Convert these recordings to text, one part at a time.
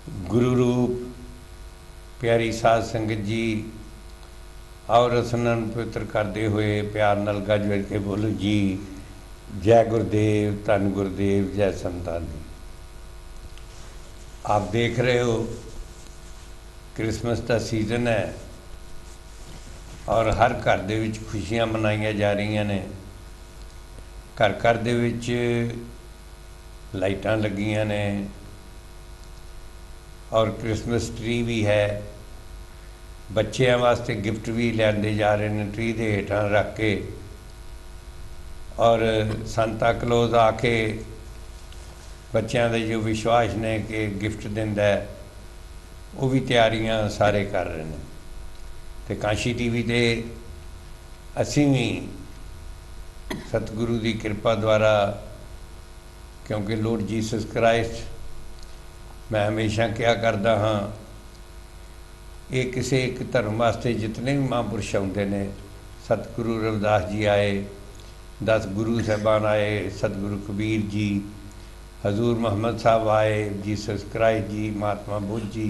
गुरु रूप प्यारी साध संगत जी और रसनन पवित्र करते हुए प्यार नाल गज वज के बोलो जी जय गुरुदेव धन गुरुदेव जय संतान जी। आप देख रहे हो क्रिसमस का सीजन है और हर घर दे विच खुशियां मनाई जा रही ने। घर घर दे विच लाइटां लगियां ने और क्रिसमस ट्री भी है। बच्चों वास्ते गिफ्ट भी लियाते जा रहे हैं ट्री के हेठां रख के और सांता क्लोज आके बच्चों के जो विश्वास ने कि गिफ्ट दिंदा है वो भी तैयारियां सारे कर रहे हैं। तो कांशी टीवी ते असीं भी सतगुरु की कृपा द्वारा क्योंकि लॉर्ड जीसस क्राइस्ट मैं हमेशा क्या करता हाँ ये किसी एक धर्म वास्ते जितने भी महापुरुष आते हैं सतगुरु रविदास जी आए 10 गुरु साहबान आए सतगुरु कबीर जी हजूर मोहम्मद साहब आए जीसस क्राइस्ट जी महात्मा बुद्ध जी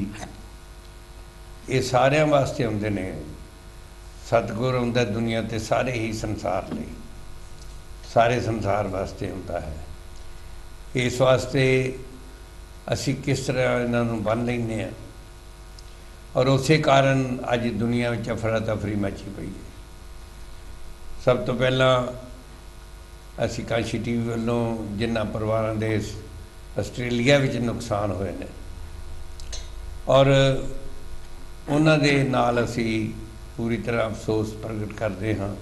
ये सारे वास्ते आते हैं। सतगुरु आंदा दुनिया ते सारे ही संसार लिए सारे संसार वास्ते आता है। इस वास्ते असी किस तरह इन्हों बन लें और उस कारण अज दुनिया में अफरा तफरी मची पई है। सब तो पहला असी कांशी टीवी वालों जिन्होंने परिवारों के आस्ट्रेलिया में नुकसान हुए हैं और उन्होंने नाल असी पूरी तरह अफसोस प्रगट करते हाँ।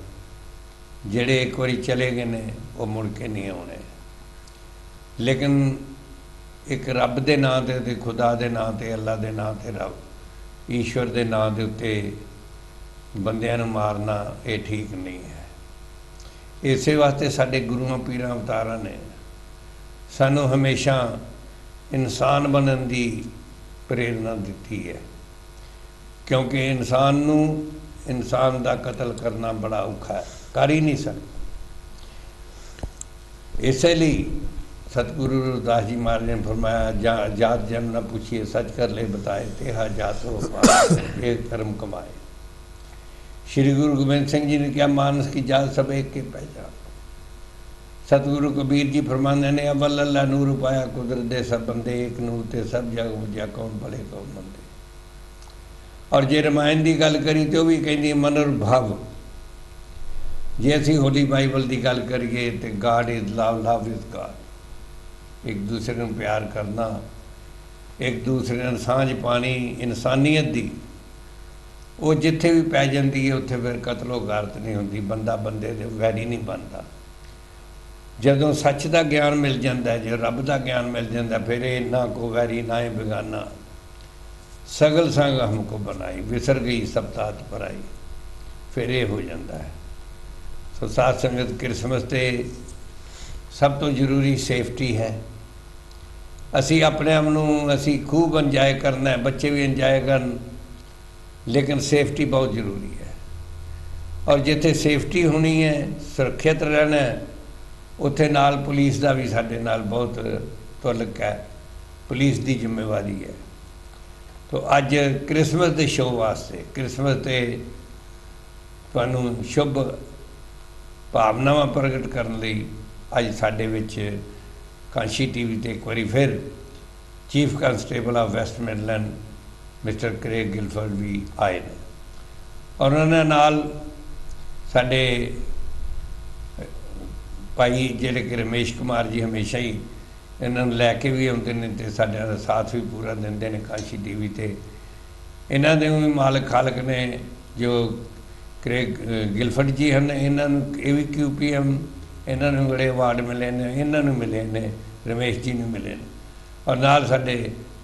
जेड़े एक बारी चले गए ने वो मुड़ के नहीं आने, लेकिन एक रब के नाँ ते खुदा के नाँ ते अल्लाह के नाँ ते रब ईश्वर के नाँ के उत्ते बंदियां नूं मारना ये ठीक नहीं है। इस वास्ते साडे गुरुआं पीरां अवतारां ने सानूं हमेशा इंसान बनन की प्रेरणा दी है, क्योंकि इंसान का कतल करना बड़ा औखा है, कर ही नहीं सकता। इसलिए सतगुरु रविदास जी महाराज ने फरमाया जात जन न पूछिए सच कर ले बताए तेहा जात हो एक धर्म कमाए। श्री गुरु गोबिंद सिंह जी ने क्या मानस की जात सब एक के पहचान। सतगुरु कबीर जी फरमाने ने अव्वल अल्लाह नूर पाया कुदरत दे सब बंदे एक नूर ते सब जग बुझा कौन भले कौन मंदे। और जे रामायण की गल करी तो भी कहती मनोभाव। जे असी होली बाइबल की गल करिए तो God is love, love is God. एक दूसरे को प्यार करना, एक दूसरे ने सांझ पानी इंसानियत की वो जिथे भी पै जाती है उत्थे फिर कतलो गारत नहीं होती, बंदा बंदे दे वैरी नहीं बनता। जदों सच का ज्ञान मिल जाता है, जो रब का ज्ञान मिल जाता है, फिर ये ना को वैरी ना ही बेगाना सगल संग हमको बनाई विसर गई सब तात पर आई, फिर ये हो जाता है। सो साध संगत क्रिसमस ते सब तो जरूरी सेफ्टी है। असी अपने आप नूं असी खूब इंजॉय करना है, बच्चे भी इंजॉय करन, लेकिन सेफ्टी बहुत जरूरी है। और जिथे सेफ्टी होनी है सुरक्षित रहना है उत्थे नाल पुलिस का भी साडे नाल बहुत तुलक है, पुलिस की जिम्मेवारी है। तो अज क्रिसमस के शो वास्ते क्रिसमस के तुहानूं शुभ भावनावां प्रगट करने लई अज साडे विच कांशी टीवी ते एक बारी फिर chief constable of West Midland mister Craig Gilford भी आए ने और उन्होंने नाल साडे भाई जिहड़े कि रमेश कुमार जी हमेशा ही इन्होंने लैके भी आते हैं तो साडा साथ भी पूरा देंदे ने कांशी टीवी ते। इन्हां दे भी मालक खालक ने जो क्रेग गिलफर्ड जी हैं, इन्होंने AVQPM इन्होंने बड़े अवार्ड मिले ने, इन्होंने मिले ने, रमेश जी ने मिले ने और नाल साडे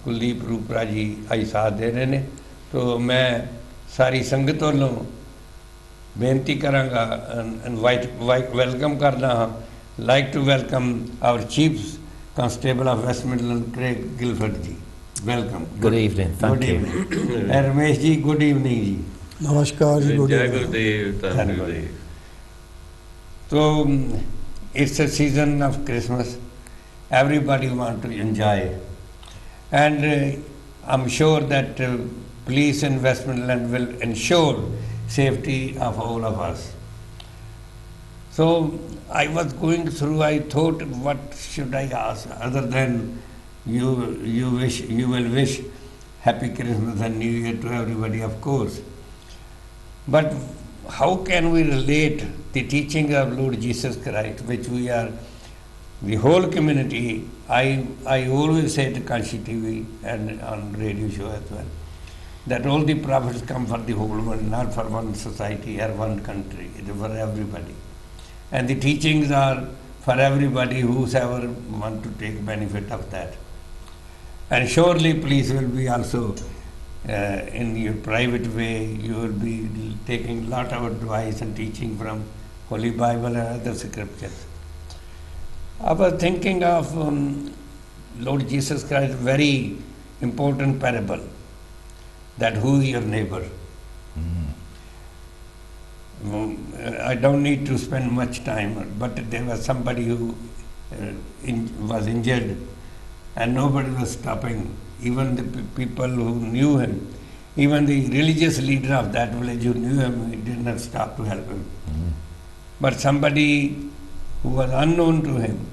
कुलदीप रूपरा जी आई साथ दे रहे ने। तो मैं सारी संगत वालों बेनती करांगा वेलकम करना हाँ, like to welcome our chief constable of West Midland Craig Gilford ji, welcome. Good evening, thank you. Ramesh ji good evening जी। नमस्कार जी, गुड जय गुरुदेव, धन गुरुदेव। So it's a season of Christmas. Everybody want to enjoy, and I'm sure that police in West Midlands will ensure safety of all of us. So I was going through, I thought, what should I ask other than you will wish Happy Christmas and New Year to everybody, of course. But how can we relate the teaching of Lord Jesus Christ, which we are, the whole community, I always say to Kanshi TV and on radio show as well, that all the prophets come for the whole world, not for one society or one country, it is for everybody. And the teachings are for everybody, whosoever want to take benefit of that. And surely police will be also in your private way, you will be taking a lot of advice and teaching from Holy Bible and other scriptures. I was thinking of Lord Jesus Christ, very important parable, that who is your neighbor. I don't need to spend much time, but there was somebody who was injured and nobody was stopping. Even the people who knew him, even the religious leader of that village who knew him, he did not stop to help him. But somebody who was unknown to him,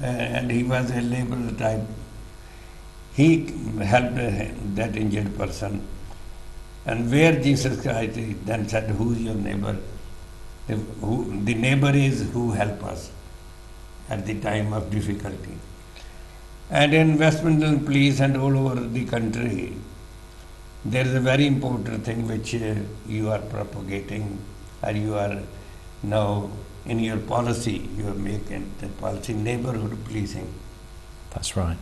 and he was a laborer type, he helped that injured person. And where Jesus Christ then said, who is your neighbor? The neighbor is who help us at the time of difficulty. And in West Midlands Police and all over the country, there is a very important thing which you are propagating, or you are now in your policy, you are making the policy, neighborhood policing. That's right.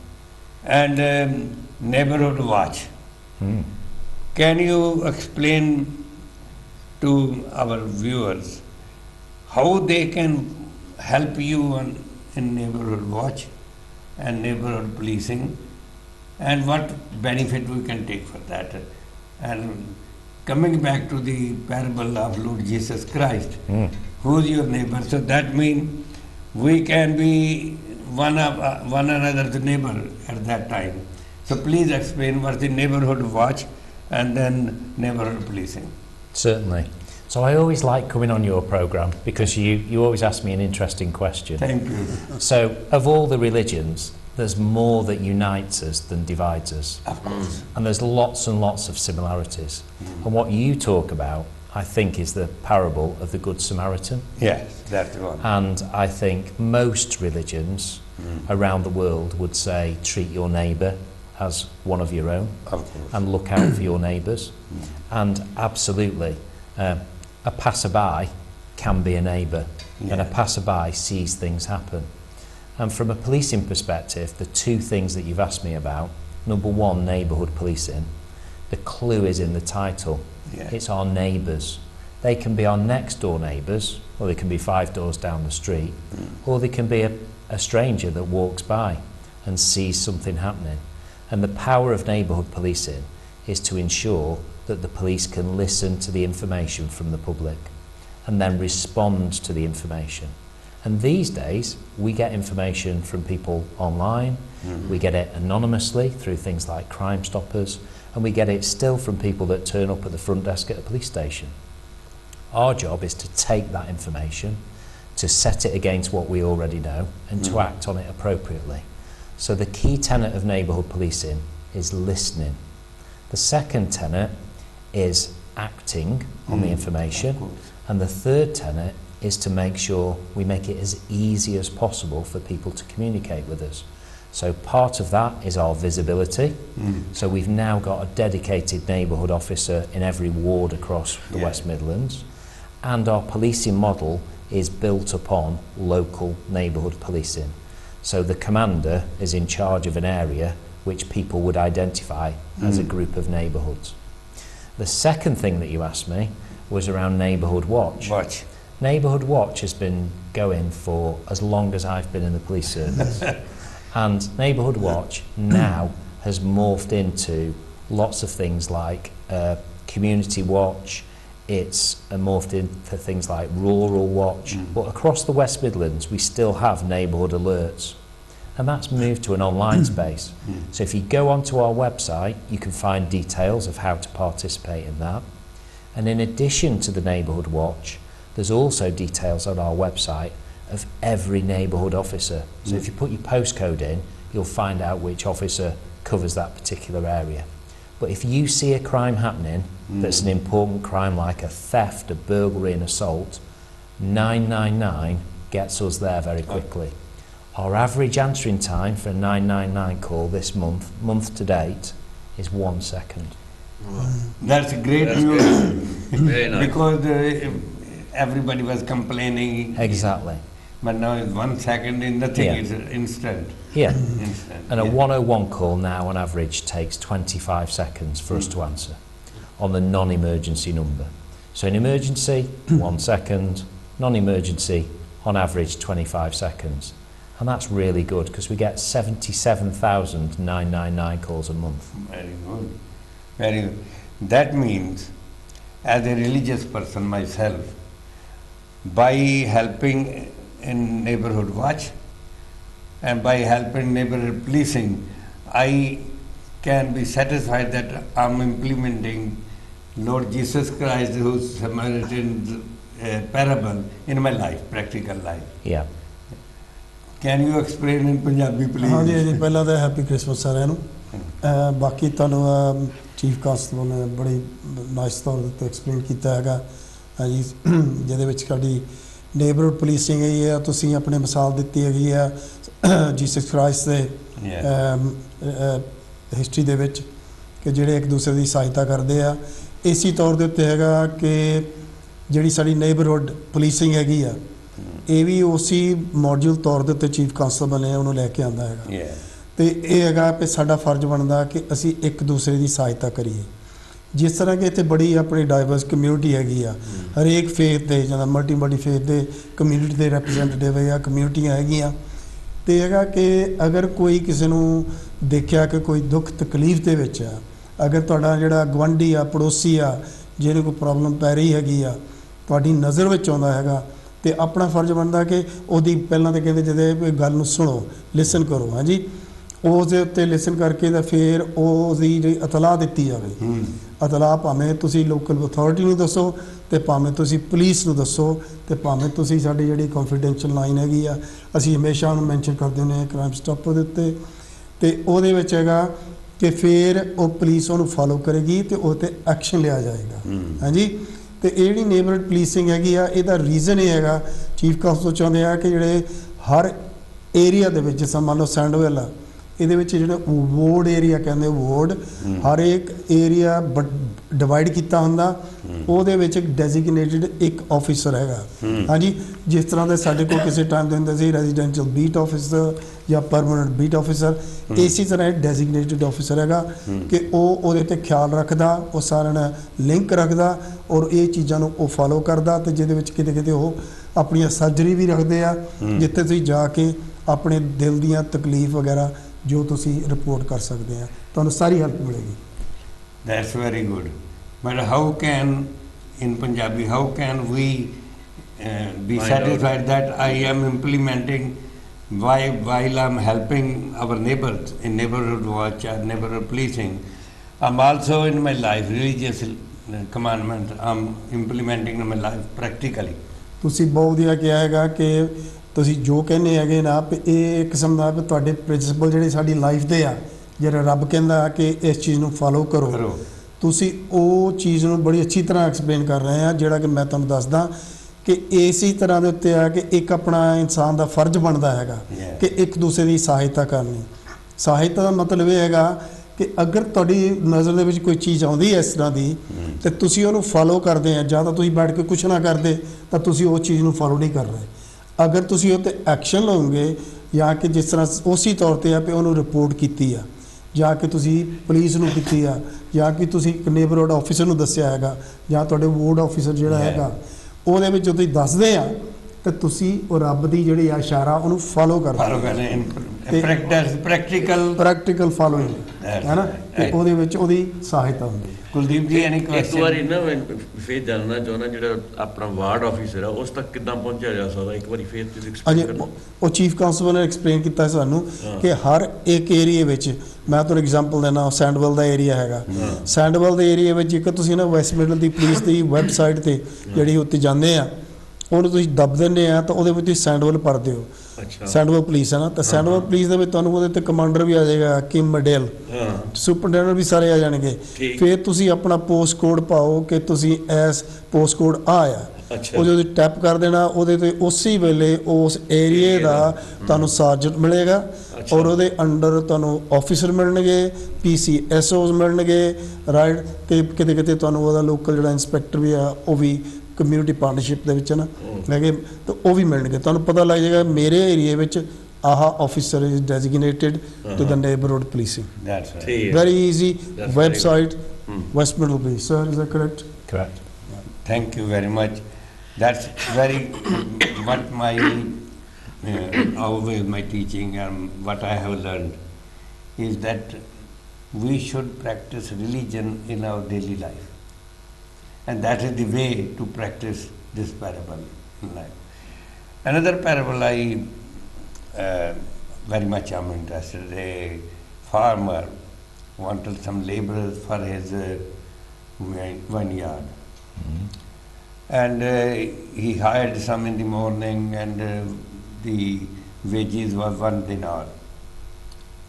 And neighborhood watch. Can you explain to our viewers how they can help you in neighborhood watch and neighborhood policing, and what benefit we can take for that? And coming back to the parable of Lord Jesus Christ, who is your neighbor? So that means we can be one another's neighbor at that time. So please explain what the neighborhood watch and then neighborhood policing. Certainly. So I always like coming on your programme because you always ask me an interesting question. Thank you. So of all the religions, there's more that unites us than divides us. Of course. And there's lots and lots of similarities. And what you talk about, I think, is the parable of the Good Samaritan. Yes, that's the one. And I think most religions around the world would say, treat your neighbour as one of your own, of course, and look out for your neighbours. And absolutely, a passerby can be a neighbour, and a passerby sees things happen. And from a policing perspective, the two things that you've asked me about, number one, neighbourhood policing, the clue is in the title. It's our neighbours. They can be our next door neighbours, or they can be 5 doors down the street, or they can be a stranger that walks by and sees something happening. And the power of neighbourhood policing is to ensure that the police can listen to the information from the public and then respond to the information. And these days, we get information from people online, we get it anonymously through things like Crime Stoppers, and we get it still from people that turn up at the front desk at a police station. Our job is to take that information, to set it against what we already know, and to act on it appropriately. So the key tenet of neighbourhood policing is listening. The second tenet is acting on the information. And the third tenet is to make sure we make it as easy as possible for people to communicate with us. So part of that is our visibility. So we've now got a dedicated neighbourhood officer in every ward across the West Midlands. And our policing model is built upon local neighbourhood policing. So the commander is in charge of an area which people would identify as a group of neighbourhoods. The second thing that you asked me was around neighbourhood watch. Neighbourhood watch has been going for as long as I've been in the police service. And neighbourhood watch now has morphed into lots of things like community watch. It's morphed into things like rural watch. But across the West Midlands, we still have neighbourhood alerts. and that's moved to an online space. So if you go onto our website, you can find details of how to participate in that. And in addition to the Neighbourhood Watch, there's also details on our website of every neighbourhood officer. So if you put your postcode in, you'll find out which officer covers that particular area. But if you see a crime happening that's an important crime like a theft, a burglary, an assault, 999 gets us there very quickly. Our average answering time for a 999 call this month to date, is 1 second. That's great That's news. Very nice. Because everybody was complaining. Exactly. But now it's 1 second in nothing, Yeah. it's instant. Yeah. Instant. And a yeah. 101 call now on average takes 25 seconds for us to answer on the non-emergency number. So in emergency, 1 second, non-emergency, on average 25 seconds. And that's really good because we get 77,000 999 calls a month. Very good. Very good. That means, as a religious person myself, by helping in Neighbourhood Watch and by helping neighbourhood policing, I can be satisfied that I'm implementing Lord Jesus Christ, whose Samaritan parable in my life, practical life. Yeah. Can you explain in Punjabi, please? हाँ जी ਪਹਿਲਾਂ ਤਾਂ happy Christmas ਸਾਰਿਆਂ ਨੂੰ ਬਾਕੀ ਤੁਹਾਨੂੰ chief constable ਨੇ ਬੜੀ nice ਤੌਰ ਤੇ ਐਕਸਪਲੇਨ ਕੀਤਾ ਹੈਗਾ ਹਾਂਜੀ ਜਿਹਦੇ ਵਿੱਚ ਸਾਡੀ ਨੇਬਰਹੁੱਡ ਪੁਲਿਸਿੰਗ ਹੈਗੀ ਆ ਤੁਸੀਂ ਆਪਣੇ ਮਿਸਾਲ ਦਿੱਤੀ ਹੈਗੀ ਆ ਜੀਸਸ ਕ੍ਰਾਈਸਟ ਦੇ ਹਿਸਟਰੀ ਦੇ ਵਿੱਚ ਕਿ ਜਿਹੜੇ ਇੱਕ ਦੂਸਰੇ ਦੀ ਸਹਾਇਤਾ ਕਰਦੇ ਆ ਇਸੇ ਤੌਰ ਦੇ ਉੱਤੇ ਹੈਗਾ ਕਿ ਜਿਹੜੀ ਸਾਡੀ ਨੇਬਰਹੁੱਡ ਪੁਲਿਸਿੰਗ ਹੈਗੀ ਆ ਇਹ ਵੀ ਉਸੇ ਮੋਡਿਊਲ ਤੌਰ ਦੇ ਉੱਤੇ ਚੀਫ ਕਾਂਸਟੇਬਲ ਨੇ ਉਹਨੂੰ ਲੈ ਕੇ ਆਂਦਾ ਹੈਗਾ ਤੇ ਇਹ ਹੈਗਾ ਕਿ ਸਾਡਾ ਫਰਜ਼ ਬਣਦਾ ਕਿ ਅਸੀਂ ਇੱਕ ਦੂਸਰੇ ਦੀ ਸਹਾਇਤਾ ਕਰੀਏ ਜਿਸ ਤਰ੍ਹਾਂ ਕਿ ਇੱਥੇ ਬੜੀ ਆਪਣੀ ਡਾਈਵਰਸ ਕਮਿਊਨਿਟੀ ਹੈਗੀ ਆ ਹਰੇਕ ਫੇਥ ਦੇ ਜਾਂ ਮਲਟੀ ਫੇਥ ਦੇ ਕਮਿਊਨਿਟੀ ਦੇ ਰੈਪਰੈਜ਼ੈਂਟੇਟਿਵ ਜਾਂ ਕਮਿਊਨਿਟੀਆਂ ਹੈਗੀਆਂ ਤੇ ਹੈਗਾ ਕਿ ਅਗਰ ਕੋਈ ਕਿਸੇ ਨੂੰ ਦੇਖਿਆ ਕਿ ਕੋਈ ਦੁੱਖ ਤਕਲੀਫ ਦੇ ਵਿੱਚ ਆ ਅਗਰ ਤੁਹਾਡਾ ਜਿਹੜਾ ਗਵਾਂਢੀ ਆ ਪੜੋਸੀ ਆ ਜਿਹਨੂੰ ਕੋਈ ਪ੍ਰੋਬਲਮ ਪੈ ਰਹੀ ਹੈਗੀ ਆ ਤੁਹਾਡੀ ਨਜ਼ਰ ਵਿੱਚ ਆਉਂਦਾ ਹੈਗਾ ਤੇ ਆਪਣਾ ਫਰਜ਼ ਬਣਦਾ ਕਿ ਉਹਦੀ ਪਹਿਲਾਂ ਤਾਂ ਕਹਿੰਦੇ ਜਦੋਂ ਗੱਲ ਨੂੰ ਸੁਣੋ ਲਿਸਨ ਕਰੋ ਹਾਂਜੀ ਉਸ ਦੇ ਉੱਤੇ ਲਿਸਨ ਕਰਕੇ ਤਾਂ ਫਿਰ ਉਹਦੀ ਜਿਹੜੀ ਇਤਲਾਹ ਦਿੱਤੀ ਜਾਵੇ ਇਤਲਾਹ ਭਾਵੇਂ ਤੁਸੀਂ ਲੋਕਲ ਅਥਾਰਟੀ ਨੂੰ ਦੱਸੋ ਤੇ ਭਾਵੇਂ ਤੁਸੀਂ ਪੁਲਿਸ ਨੂੰ ਦੱਸੋ ਤੇ ਭਾਵੇਂ ਤੁਸੀਂ ਸਾਡੀ ਜਿਹੜੀ ਕੰਫੀਡੈਂਸ਼ੀਅਲ ਲਾਈਨ ਹੈਗੀ ਆ ਅਸੀਂ ਹਮੇਸ਼ਾ ਉਹਨੂੰ ਮੈਂਸ਼ਨ ਕਰਦੇ ਹੁੰਦੇ ਹਾਂ ਕ੍ਰਾਈਮ ਸਟਾਪਰ ਦੇ ਉੱਤੇ ਤੇ ਉਹਦੇ ਵਿੱਚ ਹੈਗਾ ਕਿ ਫਿਰ ਉਹ ਪੁਲਿਸ ਉਹਨੂੰ ਫੋਲੋ ਕਰੇਗੀ ਤੇ ਉਹ 'ਤੇ ਐਕਸ਼ਨ ਲਿਆ ਜਾਏਗਾ ਹਾਂਜੀ ਤੇ ਇਹ ਜਿਹੜੀ ਨੇਬਰਹੁੱਡ ਪੁਲਿਸਿੰਗ ਹੈਗੀ ਆ ਇਹਦਾ ਰੀਜ਼ਨ ਇਹ ਹੈਗਾ ਚੀਫ ਕਾਂਸਟੇਬਲ ਚਾਹੁੰਦੇ ਆ ਕਿ ਜਿਹੜੇ ਹਰ ਏਰੀਆ ਦੇ ਵਿੱਚ ਜਿਸ ਤਰ੍ਹਾਂ ਮੰਨ ਲਓ ਸੈਂਡਵੈਲ ਆ ਇਹਦੇ ਵਿੱਚ ਜਿਹੜੇ ਵਾਰਡ ਏਰੀਆ ਕਹਿੰਦੇ ਵਾਰਡ ਹਰ ਇੱਕ ਏਰੀਆ ਡਿਵਾਈਡ ਕੀਤਾ ਹੁੰਦਾ ਉਹਦੇ ਵਿੱਚ ਇੱਕ ਡੈਜ਼ਿਗਨੇਟਿਡ ਇੱਕ ਆਫਿਸਰ ਹੈਗਾ ਹਾਂਜੀ ਜਿਸ ਤਰ੍ਹਾਂ ਦੇ ਸਾਡੇ ਕੋਲ ਕਿਸੇ ਟਾਈਮ ਦੇ ਹੁੰਦੇ ਸੀ ਰੈਜ਼ੀਡੈਂਸ਼ੀਅਲ ਬੀਟ ਆਫਿਸਰ ਜਾਂ ਪਰਮਾਨੈਂਟ ਬੀਟ ਆਫਿਸਰ ਇਸੇ ਤਰ੍ਹਾਂ ਡੈਜ਼ਿਗਨੇਟਿਡ ਆਫਿਸਰ ਹੈਗਾ ਕਿ ਉਹ ਉਹਦੇ 'ਤੇ ਖਿਆਲ ਰੱਖਦਾ ਉਹ ਸਾਰਿਆਂ ਨਾਲ ਲਿੰਕ ਰੱਖਦਾ ਔਰ ਇਹ ਚੀਜ਼ਾਂ ਨੂੰ ਉਹ ਫੋਲੋ ਕਰਦਾ ਤੇ ਜਿਹਦੇ ਵਿੱਚ ਕਿਤੇ ਕਿਤੇ ਉਹ ਆਪਣੀਆਂ ਸਰਜਰੀ ਵੀ ਰੱਖਦੇ ਆ ਜਿੱਥੇ ਤੁਸੀਂ ਜਾ ਕੇ ਆਪਣੇ ਦਿਲ ਦੀਆਂ ਤਕਲੀਫ ਵਗੈਰਾ ਜੋ ਤੁਸੀਂ ਰਿਪੋਰਟ ਕਰ ਸਕਦੇ ਆ ਤੁਹਾਨੂੰ ਸਾਰੀ ਹੈਲਪ ਮਿਲੇਗੀ That's very good. But how can, in Punjabi, how can we be satisfied that I am implementing while I'm helping our neighbors in neighborhood watch or neighborhood policing? I'm also in my life, religious commandment, I'm implementing in my life practically. ਤੁਸੀਂ ਬਹੁਤ ਵਧੀਆ ਕਿਹਾ ਹੈਗਾ ਕਿ ਤੁਸੀਂ ਜੋ ਕਹਿੰਦੇ ਹੈਗੇ ਨਾ ਇਹ ਕਿਸਮ ਦਾ ਤੁਹਾਡੇ ਪ੍ਰਿੰਸੀਪਲ ਜਿਹੜੇ ਸਾਡੀ ਲਾਈਫ ਦੇ ਆ ਜਿਹੜਾ ਰੱਬ ਕਹਿੰਦਾ ਕਿ ਇਸ ਚੀਜ਼ ਨੂੰ ਫੋਲੋ ਕਰੋ ਤੁਸੀਂ ਉਹ ਚੀਜ਼ ਨੂੰ ਬੜੀ ਅੱਛੀ ਤਰ੍ਹਾਂ ਐਕਸਪਲੇਨ ਕਰ ਰਹੇ ਆ ਜਿਹੜਾ ਕਿ ਮੈਂ ਤੁਹਾਨੂੰ ਦੱਸਦਾ ਕਿ ਇਸੇ ਤਰ੍ਹਾਂ ਦੇ ਉੱਤੇ ਆ ਕਿ ਇੱਕ ਆਪਣਾ ਇਨਸਾਨ ਦਾ ਫਰਜ਼ ਬਣਦਾ ਹੈਗਾ ਕਿ ਇੱਕ ਦੂਸਰੇ ਦੀ ਸਹਾਇਤਾ ਕਰਨੀ ਸਹਾਇਤਾ ਦਾ ਮਤਲਬ ਇਹ ਹੈਗਾ ਕਿ ਅਗਰ ਤੁਹਾਡੀ ਨਜ਼ਰ ਦੇ ਵਿੱਚ ਕੋਈ ਚੀਜ਼ ਆਉਂਦੀ ਹੈ ਇਸ ਤਰ੍ਹਾਂ ਦੀ ਤੇ ਤੁਸੀਂ ਉਹਨੂੰ ਫੋਲੋ ਕਰਦੇ ਆ ਜਾਂ ਤਾਂ ਤੁਸੀਂ ਬੈਠ ਕੇ ਕੁਛ ਨਾ ਕਰਦੇ ਤਾਂ ਤੁਸੀਂ ਉਹ ਚੀਜ਼ ਨੂੰ ਫੋਲੋ ਨਹੀਂ ਕਰ ਰਹੇ ਅਗਰ ਤੁਸੀਂ ਉਹ 'ਤੇ ਐਕਸ਼ਨ ਲਓਗੇ ਜਾਂ ਕਿ ਜਿਸ ਤਰ੍ਹਾਂ ਉਸੇ ਤੌਰ 'ਤੇ ਆ ਵੀ ਉਹਨੂੰ ਰਿਪੋਰਟ ਕੀਤੀ ਆ ਜਾਂ ਕਿ ਤੁਸੀਂ ਪੁਲਿਸ ਨੂੰ ਕੀਤੀ ਆ ਜਾਂ ਕਿ ਤੁਸੀਂ ਇੱਕ ਨੇਬਰਹੁੱਡ ਆਫਿਸਰ ਨੂੰ ਦੱਸਿਆ ਹੈਗਾ ਜਾਂ ਤੁਹਾਡੇ ਵਾਰਡ ਆਫਿਸਰ ਜਿਹੜਾ ਹੈਗਾ ਉਹਦੇ ਵਿੱਚ ਤੁਸੀਂ ਦੱਸਦੇ ਆ ਤਾਂ ਤੁਸੀਂ ਉਹ ਰੱਬ ਦੀ ਜਿਹੜੀ ਆ ਇਸ਼ਾਰਾ ਉਹਨੂੰ ਫੋਲੋ ਕਰਦੇ ਤੇ ਪ੍ਰੈਕਟੀਕਲ ਪ੍ਰੈਕਟੀਕਲ ਫਾਲੋਇੰਗ ਹੈ ਨਾ, ਤੇ ਉਹਦੇ ਵਿੱਚ ਉਹਦੀ ਸਹਾਇਤਾ ਹੁੰਦੀ ਹੈ। ਕੁਲਦੀਪ ਜੀ, ਐਨੀ ਇੱਕ ਕੁਐਸਚਨ? ਵਾਰੀ ਨਾ ਮੈਂ ਫੇਰ ਜਾਣਨਾ ਚਾਹੁੰਦਾ ਜਿਹੜਾ ਆਪਣਾ ਵਾਰਡ ਆਫਿਸਰ ਆ ਉਸ ਤੱਕ ਕਿੱਦਾਂ ਪਹੁੰਚਿਆ ਜਾ ਸਕਦਾ, ਇੱਕ ਵਾਰੀ ਫੇਰ ਤੁਸੀਂ ਅਜੇ ਐਕਸਪਲੇਨ ਕਰੋ। ਉਹ ਚੀਫ ਕਾਂਸਟੇਬਲ ਨੇ ਐਕਸਪਲੇਨ ਕੀਤਾ ਹੈ ਸਾਨੂੰ ਹਾਂ। ਕਿ ਹਰ ਇੱਕ ਏਰੀਏ ਵਿੱਚ, ਮੈਂ ਤੁਹਾਨੂੰ ਐਗਜ਼ਾਮਪਲ ਦੇਣਾ, ਸੈਂਡਵਲ ਦਾ ਏਰੀਆ ਹੈਗਾ, ਸੈਂਡਵਲ ਦੇ ਏਰੀਏ ਵਿੱਚ ਇੱਕ ਤੁਸੀਂ ਨਾ ਵੈਸਟ ਮਿਡਲ ਦੀ ਪੁਲਿਸ ਦੀ ਵੈਬਸਾਈਟ ਤੇ ਜਿਹੜੀ ਉੱਤੇ ਜਾਂਦੇ ਆ, ਉਹਨੂੰ ਤੁਸੀਂ ਦੱਬ ਦਿੰਦੇ ਆ ਤਾਂ ਉਹਦੇ ਵਿੱਚ ਤੁਸੀਂ ਸੈਂਡਵਲ ਭਰਦੇ ਹੋ, ਅੱਛਾ। ਸੈਂਡਵਲ ਪੁਲਿਸ ਹੈ ਨਾ, ਤਾਂ ਸੈਂਡਵਲ ਪੁਲਿਸ ਦੇ ਵਿੱਚ ਤੁਹਾਨੂੰ ਉਹਦੇ ਤੇ ਕਮਾਂਡਰ ਵੀ ਆ ਜਾਏਗਾ, ਕਿਮ ਮਡੇਲ, ਹਾਂ ਸੁਪਰਡੈਂਟ ਵੀ ਸਾਰੇ ਆ ਜਾਣਗੇ। ਠੀਕ। ਫਿਰ ਤੁਸੀਂ ਆਪਣਾ ਪੋਸਟ ਕੋਡ ਪਾਓ ਕਿ ਤੁਸੀਂ ਇਸ ਪੋਸਟ ਕੋਡ ਆ ਅੱਛਾ। ਉਹ ਜਦੋਂ ਟੈਪ ਕਰ ਦੇਣਾ, ਉਹਦੇ ਤੇ ਉਸੇ ਵੇਲੇ ਉਸ ਏਰੀਏ ਦਾ ਤੁਹਾਨੂੰ ਸਾਰਜੈਂਟ ਮਿਲੇਗਾ, ਅੱਛਾ। ਔਰ ਉਹਦੇ ਅੰਡਰ ਤੁਹਾਨੂੰ ਆਫੀਸਰ ਮਿਲਣਗੇ, PCSOs ਮਿਲਣਗੇ, ਰਾਈਟ, ਤੇ ਕਿਤੇ ਕਿਤੇ ਤੁਹਾਨੂੰ ਉਹਦਾ ਲੋਕਲ ਜਿਹੜਾ ਇੰਸਪੈਕਟਰ ਵੀ ਆ ਉਹ ਵੀ ਕਮਿਊਨਿਟੀ ਪਾਰਟਨਰਸ਼ਿਪ ਦੇ ਵਿੱਚ ਨਾ ਹੈਗੇ, ਤਾਂ ਉਹ ਵੀ ਮਿਲਣਗੇ। ਤੁਹਾਨੂੰ ਪਤਾ ਲੱਗ ਜਾਏਗਾ ਮੇਰੇ ਏਰੀਏ ਵਿੱਚ ਆਹ officer is designated to the neighbourhood policing. That's right. ਠੀਕ ਹੈ। Very easy That's website, Hmm. West Middle Police. Sir, is that correct? Correct. Thank you very much. That's very what my always my teaching and what I have learned is that we should practice religion in our daily life, and that is the way to practice this parable in life. Another parable I very much am interested. A farmer wanted some laborers for his vineyard. And he hired some in the morning, and the wages was 1 dinar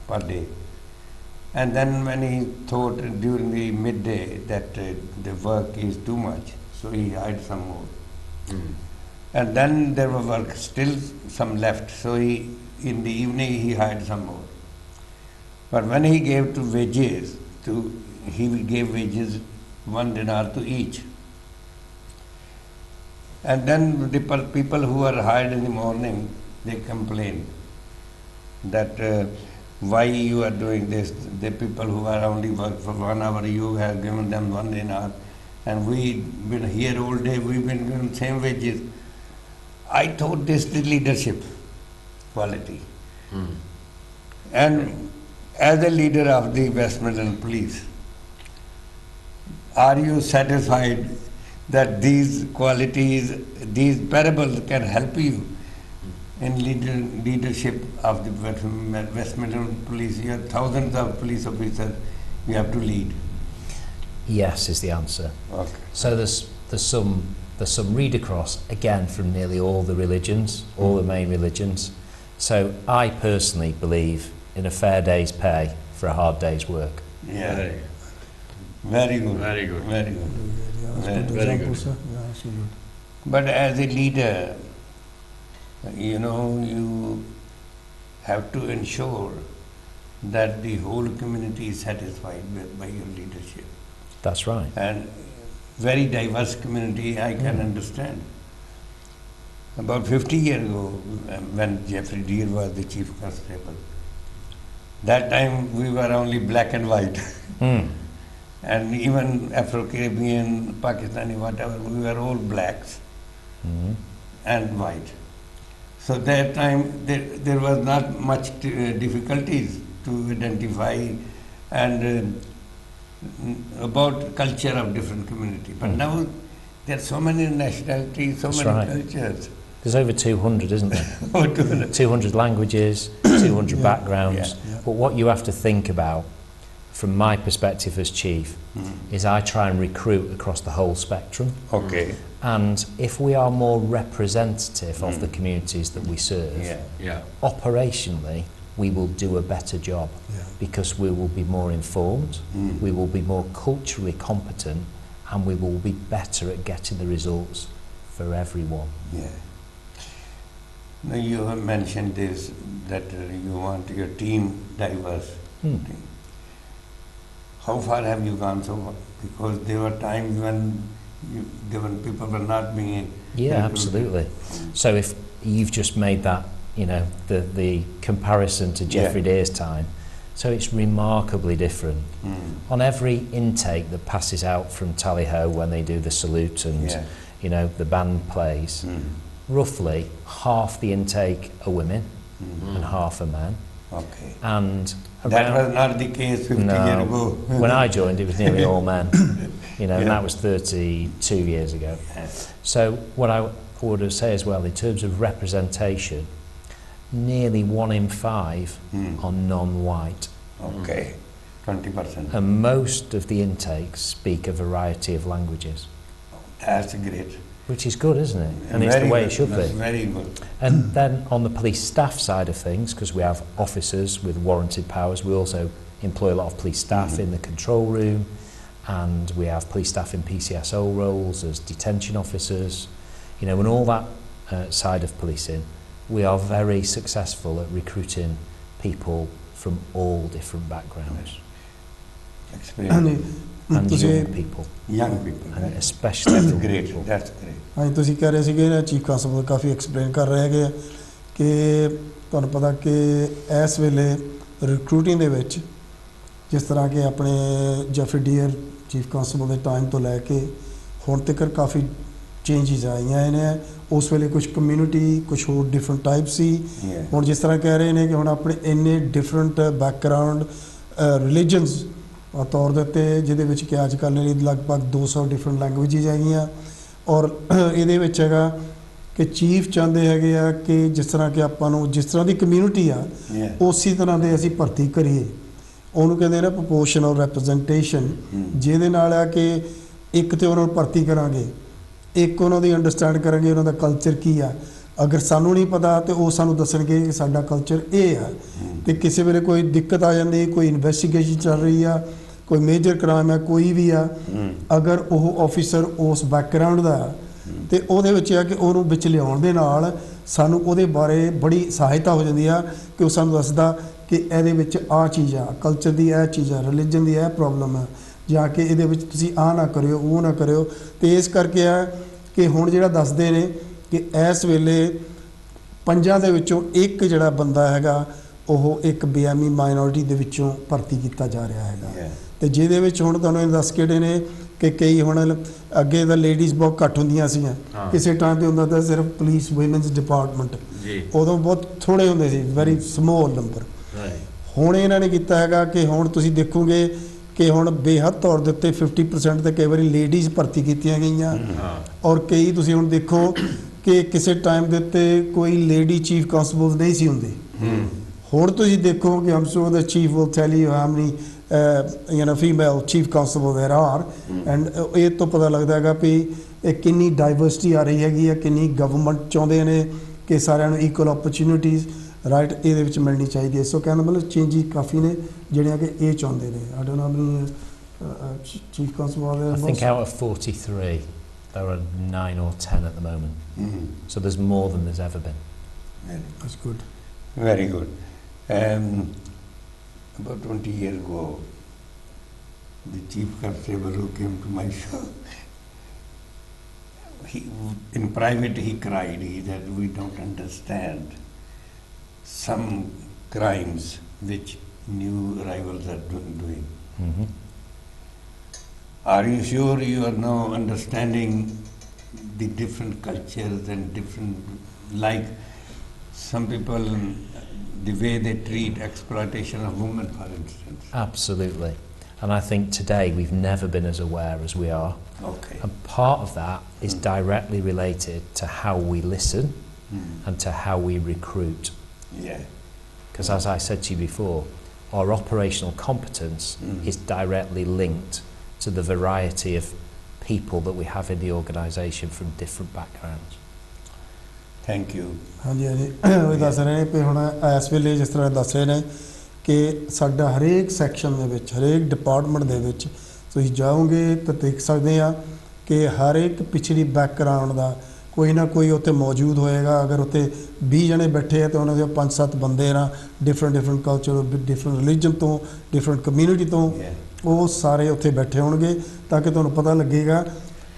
per day. And then when he thought during the midday that the work is too much, so he hired some more. And then there was work still some left, so in the evening he hired some more. But when he gave to wages, he gave wages 1 dinar to each. And then the people who are hired in the morning, they complain that why you are doing this. The people who are only work for 1 hour, you have given them 1 dinar, and we've been here all day, we've been given same wages. I thought this is leadership quality. And as a leader of the West Midland Police, are you satisfied that these qualities, these parables can help you in leadership of the West Midland Police? You have thousands of police officers you have to lead. Yes is the answer. Okay. So there's some read across again from nearly all the religions, all the main religions. So I personally believe in a fair day's pay for a hard day's work. Yeah. Very good. Very good. Very good. Yeah, that's Very- good very example, good. sir. Yeah, absolutely. But as a leader, you have to ensure that the whole community is satisfied by your leadership. That's right. And very diverse community, I can understand. About 50 years ago, when Jeffrey Deere was the chief constable, that time we were only black and white. And even Afro-Caribbean, Pakistani, whatever, we were all blacks and white. So that time there was not much difficulties to identify and about culture of different community. But now there are so many nationalities, so That's many right. cultures. There's over 200, isn't there? Oh, 200. 200 languages, 200 backgrounds. Yeah. But what you have to think about, from my perspective as chief, is I try and recruit across the whole spectrum. Okay. And if we are more representative of the communities that we serve, Yeah. Yeah. operationally, we will do a better job Yeah. because we will be more informed, we will be more culturally competent, and we will be better at getting the results for everyone. Yeah. Now you have mentioned this, that you want your team diverse. How far have you gone so far? Because there were times when people were not being Yeah, recruited. absolutely. So if you've just made that, the comparison to Jeffrey Deere's time, so it's remarkably different. On every intake that passes out from Tally-Ho when they do the salute and the band plays, roughly half the intake are women and half are men. Okay. And That around- was not the case 50 years ago. when I joined, it was nearly all men. You know, and Yeah. that was 32 years ago. So what I would say as well, in terms of representation, nearly 1 in 5 are non-white. Okay, 20%. And most of the intakes speak a variety of languages, That's great. which is good, isn't it? And it's the Very way good. it should That's be. very good. And then on the police staff side of things, because we have officers with warranted powers, we also employ a lot of police staff in the control room, and we have police staff in PCSO roles as detention officers, you know, and all that side of policing. We are very successful at recruiting people from all different backgrounds Experience. and ਤੁਸੀਂ young people, Young people. and especially That's young great. people. That's great. ਹਾਂਜੀ ਤੁਸੀਂ ਕਹਿ ਰਹੇ ਸੀਗੇ ਨਾ chief constable ਕਾਫੀ explain ਕਰ ਰਹੇ ਹੈਗੇ ਆ ਕਿ ਤੁਹਾਨੂੰ ਪਤਾ ਕਿ ਇਸ ਵੇਲੇ ਰਿਕਰੂਟਿੰਗ ਦੇ ਵਿੱਚ ਜਿਸ ਤਰ੍ਹਾਂ ਕਿ ਆਪਣੇ ਜੈਫਰੀ ਡੀਅਰ ਚੀਫ ਕਾਂਸਟੇਬਲ ਦੇ ਟਾਈਮ ਤੋਂ ਲੈ ਕੇ ਹੁਣ ਤੱਕ ਕਾਫੀ ਚੇਂਜਸ ਆਈਆਂ ਨੇ ਉਸ ਵੇਲੇ ਕੁਝ ਕਮਿਊਨਿਟੀ ਕੁਝ ਹੋਰ ਡਿਫਰੈਂਟ ਟਾਈਪ ਸੀ Yeah. ਹੁਣ ਜਿਸ ਤਰ੍ਹਾਂ ਕਹਿ ਰਹੇ ਨੇ ਕਿ ਹੁਣ ਆਪਣੇ ਇੰਨੇ ਡਿਫਰੈਂਟ ਬੈਕਗਰਾਉਂਡ ਰਿਲੀਜਨਸ ਤੌਰ ਦੇ ਉੱਤੇ ਜਿਹਦੇ ਵਿੱਚ ਕਿ ਅੱਜ ਕੱਲ੍ਹ ਲਗਭਗ 200 ਡਿਫਰੈਂਟ ਲੈਂਗੁਏਜਿਸ ਹੈਗੀਆਂ ਔਰ ਇਹਦੇ ਵਿੱਚ ਹੈਗਾ ਕਿ ਚੀਫ ਚਾਹੁੰਦੇ ਹੈਗੇ ਆ ਕਿ ਜਿਸ ਤਰ੍ਹਾਂ ਕਿ ਆਪਾਂ ਨੂੰ ਜਿਸ ਤਰ੍ਹਾਂ ਦੀ ਕਮਿਊਨਿਟੀ ਆ Yeah. ਉਸੇ ਤਰ੍ਹਾਂ ਦੇ ਅਸੀਂ ਭਰਤੀ ਕਰੀਏ ਉਹਨੂੰ ਕਹਿੰਦੇ ਨੇ ਪ੍ਰਪੋਰਸ਼ਨਲ ਰੈਪਰੈਜ਼ੈਂਟੇਸ਼ਨ ਜਿਹਦੇ ਨਾਲ ਆ ਕਿ ਇੱਕ ਤੇ ਉਹਨਾਂ ਨੂੰ ਭਰਤੀ ਕਰਾਂਗੇ ਇੱਕ ਉਹਨਾਂ ਦੀ ਅੰਡਰਸਟੈਂਡ ਕਰਾਂਗੇ ਉਹਨਾਂ ਦਾ ਕਲਚਰ ਕੀ ਆ ਅਗਰ ਸਾਨੂੰ ਨਹੀਂ ਪਤਾ ਤੇ ਉਹ ਸਾਨੂੰ ਦੱਸਣਗੇ ਕਿ ਸਾਡਾ ਕਲਚਰ ਇਹ ਆ ਤੇ ਕਿਸੇ ਵੇਲੇ ਕੋਈ ਦਿੱਕਤ ਆ ਜਾਂਦੀ ਕੋਈ ਇਨਵੈਸਟੀਗੇਸ਼ਨ ਚੱਲ ਰਹੀ ਆ ਕੋਈ ਮੇਜਰ ਕ੍ਰਾਈਮ ਹੈ ਕੋਈ ਵੀ ਆ ਅਗਰ ਉਹ ਆਫੀਸਰ ਉਸ ਬੈਕਗਰਾਉਂਡ ਦਾ ਤੇ ਉਹਦੇ ਵਿੱਚ ਆ ਕਿ ਉਹਨੂੰ ਵਿੱਚ ਲਿਆਉਣ ਦੇ ਨਾਲ ਸਾਨੂੰ ਉਹਦੇ ਬਾਰੇ ਬੜੀ ਸਹਾਇਤਾ ਹੋ ਜਾਂਦੀ ਆ ਕਿ ਉਹ ਸਾਨੂੰ ਦੱਸਦਾ ਕਿ ਇਹਦੇ ਵਿੱਚ ਆਹ ਚੀਜ਼ ਆ ਕਲਚਰ ਦੀ ਇਹ ਚੀਜ਼ ਆ ਰਿਲੀਜਨ ਦੀ ਇਹ ਪ੍ਰੋਬਲਮ ਆ ਜਾਂ ਕਿ ਇਹਦੇ ਵਿੱਚ ਤੁਸੀਂ ਆਹ ਨਾ ਕਰਿਓ ਉਹ ਨਾ ਕਰਿਓ ਤੇ ਇਸ ਕਰਕੇ ਆ ਕਿ ਹੁਣ ਜਿਹੜਾ ਦੱਸਦੇ ਨੇ ਕਿ ਇਸ ਵੇਲੇ 5 ਦੇ ਵਿੱਚੋਂ ਇੱਕ ਜਿਹੜਾ ਬੰਦਾ ਹੈਗਾ ਉਹ ਇੱਕ ਬੇਅਮੀ ਮਾਈਨੋਰਿਟੀ ਦੇ ਵਿੱਚੋਂ ਭਰਤੀ ਕੀਤਾ ਜਾ ਰਿਹਾ ਹੈਗਾ Yeah. ਤੇ ਜਿਹਦੇ ਵਿੱਚ ਹੁਣ ਤੁਹਾਨੂੰ ਇਹ ਦੱਸ ਕਿਹੜੇ ਨੇ ਕਿ ਕਈ ਹੁਣ ਅੱਗੇ ਤਾਂ ਲੇਡੀਜ਼ ਬਹੁਤ ਘੱਟ ਹੁੰਦੀਆਂ ਸੀਗੀਆਂ ਕਿਸੇ ਟਾਈਮ ਤੇ ਹੁੰਦਾ ਤਾਂ ਸਿਰਫ ਪੁਲਿਸ ਵੂਮਨਸ ਡਿਪਾਰਟਮੈਂਟ ਜੀ ਉਦੋਂ ਬਹੁਤ ਥੋੜੇ ਹੁੰਦੇ ਸੀ ਵੈਰੀ ਸਮੋਲ ਨੰਬਰ ਰਾਈਟ ਹੁਣ ਇਹਨਾਂ ਨੇ ਕੀਤਾ ਹੈਗਾ ਕਿ ਹੁਣ ਤੁਸੀਂ ਦੇਖੋਗੇ ਕਿ ਹੁਣ ਬੇਹੱਦ ਤੌਰ ਦੇ ਉੱਤੇ 50% ਤੇ ਕਈ ਵਾਰੀ ਲੇਡੀਜ਼ ਭਰਤੀ ਕੀਤੀਆਂ ਗਈਆਂ ਹਾਂ ਔਰ ਕਈ ਤੁਸੀਂ ਹੁਣ ਦੇਖੋ ਕਿ ਕਿਸੇ ਟਾਈਮ ਦੇ ਉੱਤੇ ਕੋਈ ਲੇਡੀ ਚੀਫ ਕਾਂਸਟੇਬਲ ਨਹੀਂ ਸੀ ਹੁੰਦੀ ਹੁਣ ਤੁਸੀਂ ਦੇਖੋ ਕਿ ਆਮ ਸ਼ੋਰ ਦਾ chief will tell you how many female chief constable there are and ਇਹ ਤੋਂ ਪਤਾ ਲੱਗਦਾ ਹੈਗਾ ਵੀ ਇਹ ਕਿੰਨੀ ਡਾਈਵਰਸਿਟੀ ਆ ਰਹੀ ਹੈਗੀ ਆ ਕਿੰਨੀ ਗਵਰਨਮੈਂਟ ਚਾਹੁੰਦੇ ਨੇ ਕਿ ਸਾਰਿਆਂ ਨੂੰ ਇਕੁਅਲ ਓਪਰਚੁਨਿਟੀਜ਼ ਰਾਈਟ ਇਹਦੇ ਵਿੱਚ ਮਿਲਣੀ ਚਾਹੀਦੀ ਹੈ ਸੋ ਕਹਿੰਦਾ ਮਤਲਬ ਚੇਂਜਿਸ ਕਾਫੀ ਨੇ ਜਿਹੜੀਆਂ ਕਿ ਇਹ ਚਾਹੁੰਦੇ ਨੇ I don't know chief constable I think out of 43, there are 9 or 10 at the moment. So there's more than there's ever been. Very, That's good. very good. About 20 years ago, the chief constable who came to my show, in private he cried. He said, "We don't understand some crimes which new arrivals are doing. Mm-hmm. Are you sure you are now understanding the different cultures and different, like some people, the way they treat exploitation of women, for instance?" Absolutely. And I think today we've never been as aware as we are. Okay. And part of that is directly related to how we listen and to how we recruit. Yeah. Because as I said to you before, our operational competence is directly linked to the variety of people that we have in the organisation from different backgrounds. Thank you. ਹਾਂਜੀ ਹਾਂਜੀ ਉਹ ਦੱਸ ਰਹੇ ਨੇ ਕਿ ਹੁਣ ਇਸ ਵੇਲੇ ਜਿਸ ਤਰ੍ਹਾਂ ਦੱਸ ਰਹੇ ਨੇ ਕਿ ਸਾਡਾ ਹਰੇਕ ਸੈਕਸ਼ਨ ਦੇ ਵਿੱਚ ਹਰੇਕ ਡਿਪਾਰਟਮੈਂਟ ਦੇ ਵਿੱਚ ਤੁਸੀਂ ਜਾਓਗੇ ਤਾਂ ਦੇਖ ਸਕਦੇ ਆ ਕਿ ਹਰ ਇੱਕ ਪਿਛੜੀ ਬੈਕਗਰਾਉਂਡ ਦਾ ਕੋਈ ਨਾ ਕੋਈ ਉੱਥੇ ਮੌਜੂਦ ਹੋਏਗਾ ਅਗਰ ਉੱਥੇ 20 ਜਣੇ ਬੈਠੇ ਆ ਤਾਂ ਉਹਨਾਂ ਦੇ 5-7 ਬੰਦੇ ਨਾ ਡਿਫਰੈਂਟ ਕਲਚਰ ਡਿਫਰੈਂਟ ਰਿਲੀਜਨ ਤੋਂ ਡਿਫਰੈਂਟ ਕਮਿਊਨਿਟੀ ਤੋਂ ਉਹ ਸਾਰੇ ਉੱਥੇ ਬੈਠੇ ਹੋਣਗੇ ਤਾਂ ਕਿ ਤੁਹਾਨੂੰ ਪਤਾ ਲੱਗੇਗਾ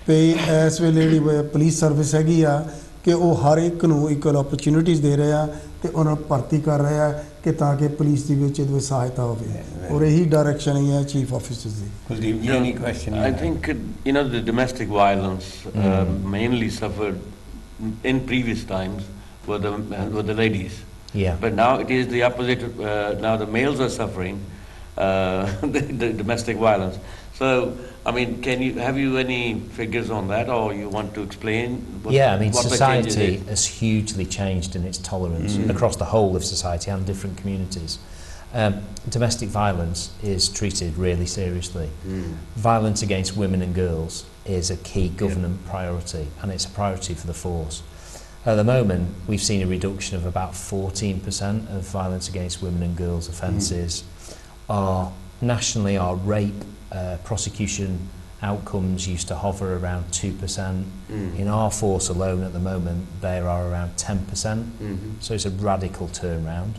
ਵੀ ਇਸ ਵੇਲੇ ਜਿਹੜੀ ਪੁਲਿਸ ਸਰਵਿਸ ਹੈਗੀ ਆ ਕਿ ਉਹ ਹਰ ਇੱਕ ਨੂੰ ਇਕੁਅਲ ਓਪਰਚੁਨਿਟੀਜ਼ ਦੇ ਰਹੇ ਆ ਤੇ ਉਹਨਾਂ ਨੂੰ ਭਰਤੀ ਕਰ ਰਹੇ ਆ ਕਿ ਤਾਂ ਕਿ ਪੁਲਿਸ ਦੀ ਵਿੱਚ ਇਹਦੇ ਵਿੱਚ ਸਹਾਇਤਾ ਹੋਵੇ ਔਰ ਇਹੀ ਡਾਇਰੈਕਸ਼ਨ ਹੈ chief officers the Kuldeep, any question? I think the domestic violence mainly suffered in previous times were the ladies. Yeah. But now it is the opposite. Now the males are suffering the domestic violence. So, I mean, have you any figures on that, or you want to explain? Yeah, I mean, what the changes society is? has hugely changed in its tolerance across the whole of society and different communities. Domestic violence is treated really seriously. Violence against women and girls is a key government priority, and it's a priority for the force. At the moment, we've seen a reduction of about 14% of violence against women and girls offences. Nationally, our rape prosecution outcomes used to hover around 2%. In our force alone at the moment, they are around 10%. So it's a radical turnaround.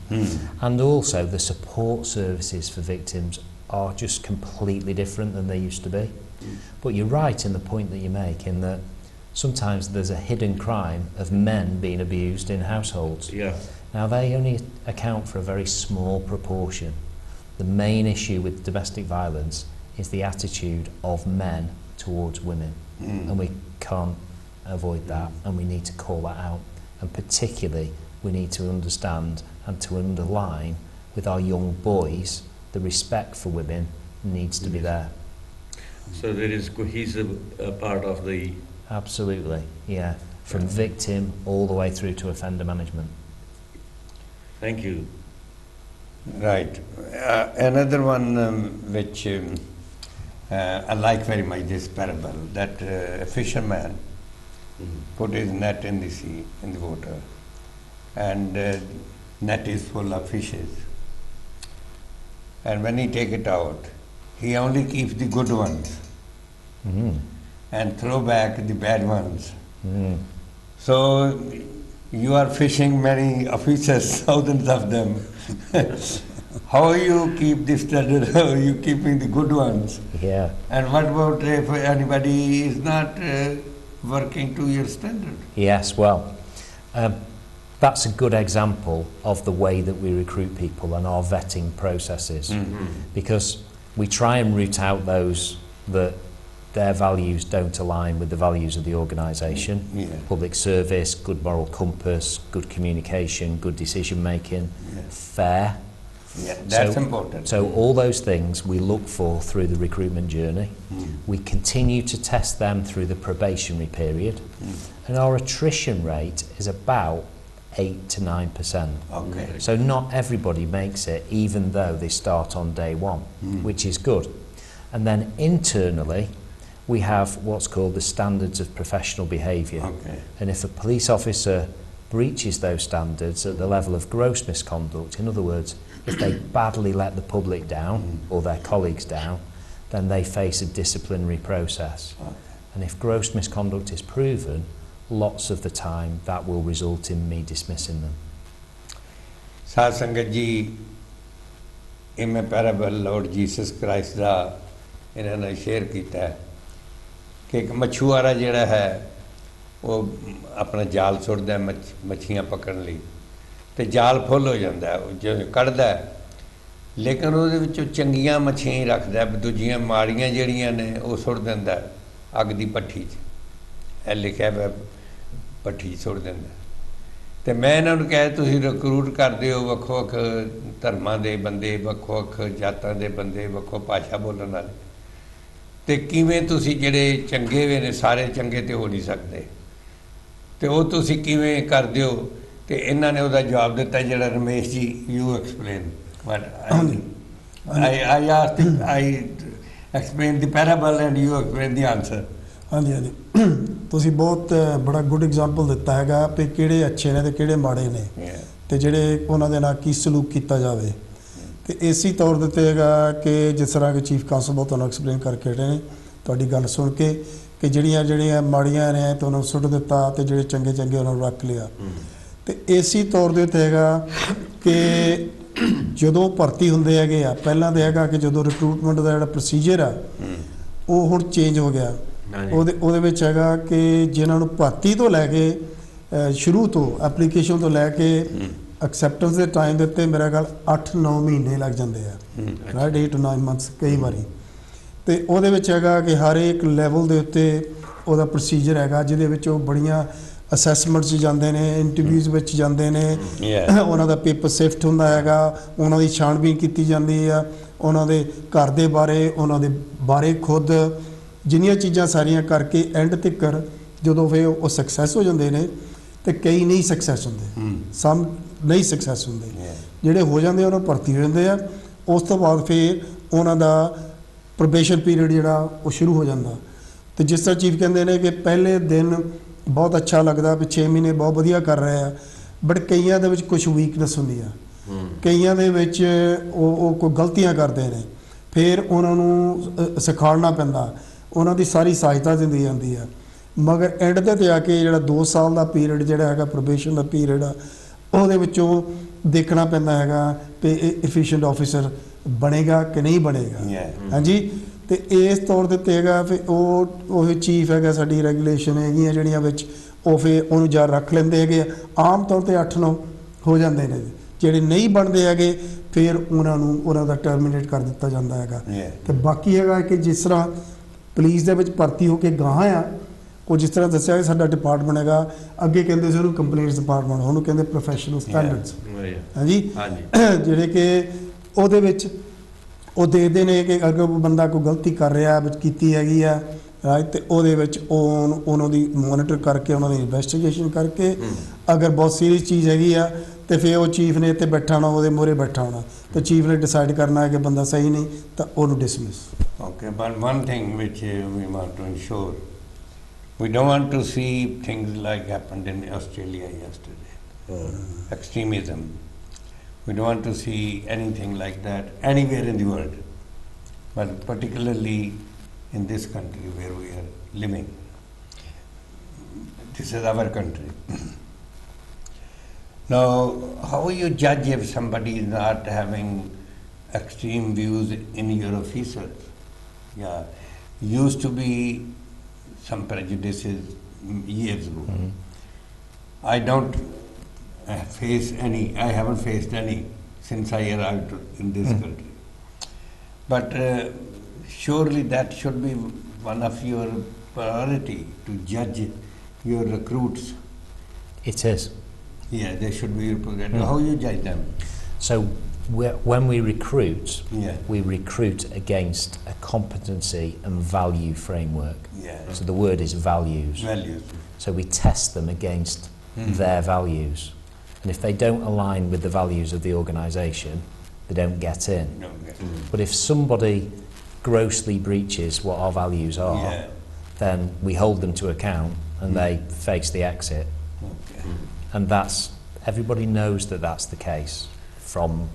And also the support services for victims are just completely different than they used to be. But you're right in the point that you make, in that sometimes there's a hidden crime of men being abused in households. Yeah. Now, they only account for a very small proportion. The main issue with domestic violence is the attitude of men towards women. And we can't avoid that, and we need to call that out. And particularly, we need to understand and to underline with our young boys, the respect for women needs to be there. So there is cohesive part of the... Absolutely, yeah. From victim all the way through to offender management. Thank you. Right. Another one which I like very much, this parable, that a fisherman put his net in the sea, in the water, and net is full of fishes. And when he take it out, he only keeps the good ones and throw back the bad ones. So you are fishing many officers, thousands of them. How you keep the standard? How are you keeping the good ones? Yeah. And what about if anybody is not working to your standard? Yes, well, that's a good example of the way that we recruit people and our vetting processes. Because we try and root out those that their values don't align with the values of the organisation. Public service, good moral compass, good communication, good decision making, fair. Yeah, that's important. So all those things we look for through the recruitment journey. We continue to test them through the probationary period. And our attrition rate is about 8 to 9%. Okay. So not everybody makes it, even though they start on day one, which is good. And then internally, we have what's called the standards of professional behaviour. Okay. And if a police officer breaches those standards at the level of gross misconduct, in other words, if they badly let the public down or their colleagues down, then they face a disciplinary process. And if gross misconduct is proven, lots of the time that will result in me dismissing them. Saad Sangat ji, in my parable, Lord Jesus Christ da ਇਹਨਾਂ ਨੇ share ਕੀਤਾ ਹੈ ਕਿ ਇੱਕ ਮਛੂਆਰਾ ਜਿਹੜਾ ਹੈ ਉਹ ਆਪਣਾ ਜਾਲ ਸੁੱਟਦਾ ਮੱਛੀਆਂ ਪਕੜਨ ਲਈ ਤੇ ਜਾਲ ਫੁੱਲ ਹੋ ਜਾਂਦਾ, ਉਹ ਜਦੋਂ ਕੱਢਦਾ ਲੇਕਿਨ ਉਹਦੇ ਵਿੱਚੋਂ ਚੰਗੀਆਂ ਮੱਛੀਆਂ ਹੀ ਰੱਖਦਾ, ਦੂਜੀਆਂ ਮਾੜੀਆਂ ਜਿਹੜੀਆਂ ਨੇ ਉਹ ਸੁੱਟ ਦਿੰਦਾ ਅੱਗ ਦੀ ਭੱਠੀ 'ਚ। ਇਹ ਲਿਖਿਆ ਹੋਇਆ ਭੱਠੀ 'ਚ ਸੁੱਟ ਦਿੰਦਾ। ਤੇ ਮੈਂ ਇਹਨਾਂ ਨੂੰ ਕਿਹਾ ਤੁਸੀਂ ਰਿਕਰੂਟ ਕਰਦੇ ਹੋ ਵੱਖੋ ਵੱਖ ਧਰਮਾਂ ਦੇ ਬੰਦੇ, ਵੱਖੋ ਵੱਖ ਜਾਤਾਂ ਦੇ ਬੰਦੇ, ਵੱਖੋ ਭਾਸ਼ਾ ਬੋਲਣ ਵਾਲੇ, ਤੇ ਕਿਵੇਂ ਤੁਸੀਂ ਜਿਹੜੇ ਚੰਗੇ ਵੇ ਨੇ ਸਾਰੇ ਚੰਗੇ ਤੇ ਹੋ ਨਹੀਂ ਸਕਦੇ, ਤੇ ਉਹ ਤੁਸੀਂ ਕਿਵੇਂ ਕਰਦੇ ਹੋ? ਤੇ ਇਹਨਾਂ ਨੇ ਉਹਦਾ ਜਵਾਬ ਦਿੱਤਾ ਜਿਹੜਾ Ramesh ji you explain I explain the parable and you explain the answer. ਹਾਂਜੀ ਹਾਂਜੀ, ਤੁਸੀਂ ਬਹੁਤ ਬੜਾ ਗੁੱਡ ਐਗਜ਼ਾਮਪਲ ਦਿੱਤਾ ਹੈਗਾ ਵੀ ਕਿਹੜੇ ਅੱਛੇ ਨੇ ਤੇ ਕਿਹੜੇ ਮਾੜੇ ਨੇ, ਤੇ ਜਿਹੜੇ ਉਹਨਾਂ ਦੇ ਨਾਲ ਕੀ ਸਲੂਕ ਕੀਤਾ ਜਾਵੇ। ਤੇ ਇਸੇ ਤੌਰ ਦੇ ਉੱਤੇ ਹੈਗਾ ਕਿ ਜਿਸ ਤਰ੍ਹਾਂ ਕਿ ਚੀਫ ਕਾਂਸਟੇਬਲ ਤੁਹਾਨੂੰ ਐਕਸਪਲੇਨ ਕਰਕੇ ਹਟੇ ਨੇ, ਤੁਹਾਡੀ ਗੱਲ ਸੁਣ ਕੇ ਕਿ ਜਿਹੜੀਆਂ ਮਾੜੀਆਂ ਨੇ ਤੇ ਉਹਨਾਂ ਨੂੰ ਸੁੱਟ ਦਿੱਤਾ ਤੇ ਜਿਹੜੇ ਚੰਗੇ ਚੰਗੇ ਉਹਨਾਂ ਨੂੰ ਰੱਖ ਲਿਆ। ਤੇ ਇਸੇ ਤੌਰ ਦੇ ਉੱਤੇ ਹੈਗਾ ਕਿ ਜਦੋਂ ਭਰਤੀ ਹੁੰਦੇ ਹੈਗੇ ਆ, ਪਹਿਲਾਂ ਤਾਂ ਹੈਗਾ ਕਿ ਜਦੋਂ ਰਿਕਰੂਟਮੈਂਟ ਦਾ ਜਿਹੜਾ ਪ੍ਰੋਸੀਜਰ ਆ ਉਹ ਹੁਣ ਚੇਂਜ ਹੋ ਗਿਆ। ਉਹਦੇ ਵਿੱਚ ਹੈਗਾ ਕਿ ਜਿਨ੍ਹਾਂ ਨੂੰ ਭਰਤੀ ਤੋਂ ਲੈ ਕੇ ਸ਼ੁਰੂ ਤੋਂ ਐਪਲੀਕੇਸ਼ਨ ਤੋਂ ਲੈ ਕੇ ਐਕਸੈਪਟੈਂਸ ਦੇ ਟਾਈਮ ਦੇ ਉੱਤੇ ਮੇਰਾ ਖਿਆਲ 8-9 ਮਹੀਨੇ ਲੱਗ ਜਾਂਦੇ ਆ, ਰਾਈਟ, 8 to 9 months ਕਈ ਵਾਰੀ। ਤੇ ਉਹਦੇ ਵਿੱਚ ਹੈਗਾ ਕਿ ਹਰ ਇੱਕ ਲੈਵਲ ਦੇ ਉੱਤੇ ਉਹਦਾ ਪ੍ਰੋਸੀਜਰ ਹੈਗਾ ਜਿਹਦੇ ਵਿੱਚ ਉਹ ਬੜੀਆਂ ਅਸੈਸਮੈਂਟ 'ਚ ਜਾਂਦੇ ਨੇ, ਇੰਟਰਵਿਊਜ਼ ਵਿੱਚ ਜਾਂਦੇ ਨੇ, ਉਹਨਾਂ ਦਾ ਪੇਪਰ ਸਿਫਟ ਹੁੰਦਾ ਹੈਗਾ, ਉਹਨਾਂ ਦੀ ਛਾਣਬੀਨ ਕੀਤੀ ਜਾਂਦੀ ਆ, ਉਹਨਾਂ ਦੇ ਘਰ ਦੇ ਬਾਰੇ, ਉਹਨਾਂ ਦੇ ਬਾਰੇ ਖੁਦ ਜਿੰਨੀਆਂ ਚੀਜ਼ਾਂ ਸਾਰੀਆਂ ਕਰਕੇ ਐਂਡ ਤੱਕ ਜਦੋਂ ਫਿਰ ਉਹ ਸਕਸੈਸ ਹੋ ਜਾਂਦੇ ਨੇ, ਤੇ ਕਈ ਨਹੀਂ ਸਕਸੈਸ ਹੁੰਦੇ, ਸਮ ਨਹੀਂ ਸਕਸੈਸ ਹੁੰਦੇ, ਜਿਹੜੇ ਹੋ ਜਾਂਦੇ ਉਹਨਾਂ ਭਰਤੀ ਹੋ ਜਾਂਦੇ ਆ। ਉਸ ਤੋਂ ਬਾਅਦ ਫਿਰ ਉਹਨਾਂ ਦਾ ਪ੍ਰੋਬੇਸ਼ਨ ਪੀਰੀਅਡ ਜਿਹੜਾ ਉਹ ਸ਼ੁਰੂ ਹੋ ਜਾਂਦਾ। ਤੇ ਜਿਸ ਤਰ੍ਹਾਂ ਚੀਫ ਕਹਿੰਦੇ ਨੇ ਕਿ ਪਹਿਲੇ ਦਿਨ ਬਹੁਤ ਅੱਛਾ ਲੱਗਦਾ ਵੀ 6 ਮਹੀਨੇ ਬਹੁਤ ਵਧੀਆ ਕਰ ਰਹੇ ਆ, ਬਟ ਕਈਆਂ ਦੇ ਵਿੱਚ ਕੁਝ ਵੀਕਨੈਸ ਹੁੰਦੀ ਆ, ਕਈਆਂ ਦੇ ਵਿੱਚ ਉਹ ਕੋਈ ਗਲਤੀਆਂ ਕਰਦੇ ਨੇ, ਫਿਰ ਉਹਨਾਂ ਨੂੰ ਸਿਖਾਉਣਾ ਪੈਂਦਾ, ਉਹਨਾਂ ਦੀ ਸਾਰੀ ਸਹਾਇਤਾ ਦਿੰਦੀ ਜਾਂਦੀ ਆ, ਮਗਰ ਐਂਡ ਤੇ ਆ ਕੇ ਜਿਹੜਾ 2 ਸਾਲ ਦਾ ਪੀਰੀਅਡ ਜਿਹੜਾ ਹੈਗਾ ਪ੍ਰੋਬੇਸ਼ਨ ਦਾ ਪੀਰੀਅਡ ਆ, ਉਹਦੇ ਵਿੱਚੋਂ ਦੇਖਣਾ ਪੈਂਦਾ ਹੈਗਾ ਕਿ ਇਹ ਐਫੀਸ਼ੀਐਂਟ ਆਫਿਸਰ ਬਣੇਗਾ ਕਿ ਨਹੀਂ ਬਣੇਗਾ। ਹਾਂਜੀ, ਤੇ ਇਸ ਤੌਰ ਦੇ ਉੱਤੇ ਹੈਗਾ ਫਿਰ ਉਹ ਚੀਫ ਹੈਗਾ, ਸਾਡੀ ਰੈਗੂਲੇਸ਼ਨ ਹੈਗੀਆਂ ਜਿਹੜੀਆਂ ਵਿੱਚ ਉਹ ਫਿਰ ਉਹਨੂੰ ਜਾ ਰੱਖ ਲੈਂਦੇ ਹੈਗੇ ਆ। ਆਮ ਤੌਰ 'ਤੇ 8-9 ਹੋ ਜਾਂਦੇ ਨੇ, ਜਿਹੜੇ ਨਹੀਂ ਬਣਦੇ ਹੈਗੇ ਫਿਰ ਉਹਨਾਂ ਦਾ ਟਰਮੀਨੇਟ ਕਰ ਦਿੱਤਾ ਜਾਂਦਾ ਹੈਗਾ। ਤੇ ਬਾਕੀ ਹੈਗਾ ਕਿ ਜਿਸ ਤਰ੍ਹਾਂ ਪੁਲਿਸ ਦੇ ਵਿੱਚ ਭਰਤੀ ਹੋ ਕੇ ਗਾਹਾਂ ਆ, ਉਹ ਜਿਸ ਤਰ੍ਹਾਂ ਦੱਸਿਆ ਕਿ ਸਾਡਾ ਡਿਪਾਰਟਮੈਂਟ ਹੈਗਾ, ਅੱਗੇ ਕਹਿੰਦੇ ਸੀ ਉਹਨੂੰ ਕੰਪਲੇਂਟਸ ਡਿਪਾਰਟਮੈਂਟ, ਉਹਨੂੰ ਕਹਿੰਦੇ ਪ੍ਰੋਫੈਸ਼ਨਲ ਸਟੈਂਡਰਡਸ। ਹਾਂਜੀ, ਜਿਹੜੇ ਕਿ ਉਹਦੇ ਵਿੱਚ ਉਹ ਦੇਖਦੇ ਨੇ ਕਿ ਅਗਰ ਬੰਦਾ ਕੋਈ ਗਲਤੀ ਕਰ ਰਿਹਾ ਵਿੱਚ ਕੀਤੀ ਹੈਗੀ ਆ, ਰਾਈਟ, ਤੇ ਉਹਦੇ ਵਿੱਚ ਉਹਨਾਂ ਦੀ ਮੋਨੀਟਰ ਕਰਕੇ, ਉਹਨਾਂ ਦੀ ਇਨਵੈਸਟੀਗੇਸ਼ਨ ਕਰਕੇ, ਅਗਰ ਬਹੁਤ ਸੀਰੀਅਸ ਚੀਜ਼ ਹੈਗੀ ਆ ਤੇ ਫਿਰ ਉਹ ਚੀਫ ਨੇ ਇੱਥੇ ਬੈਠਾ ਹੋਣਾ, ਉਹਦੇ ਮੂਹਰੇ ਬੈਠਾ ਹੋਣਾ, ਤੇ ਚੀਫ ਨੇ ਡਿਸਾਈਡ ਕਰਨਾ ਹੈ ਕਿ ਬੰਦਾ ਸਹੀ ਨਹੀਂ ਤਾਂ ਉਹਨੂੰ dismiss. Okay, but one thing which we want to ensure, we don't want to see things like happened in Australia yesterday, extremism. We don't want to see anything like that anywhere in the world, but particularly in this country where we are living. This is our country. Now, how you judge if somebody is not having extreme views in your officers? Yeah, used to be some prejudices years ago. I don't face any, I haven't faced any since I arrived in this country. But surely that should be one of your priority to judge your recruits. It is. Yeah, they should be your priority. How you judge them? So when we recruit, we recruit against a competency and value framework. So the word is values. So we test them against their values. And if they don't align with the values of the organisation, they don't get in. But if somebody grossly breaches what our values are, then we hold them to account and they face the exit. And everybody knows that that's the case from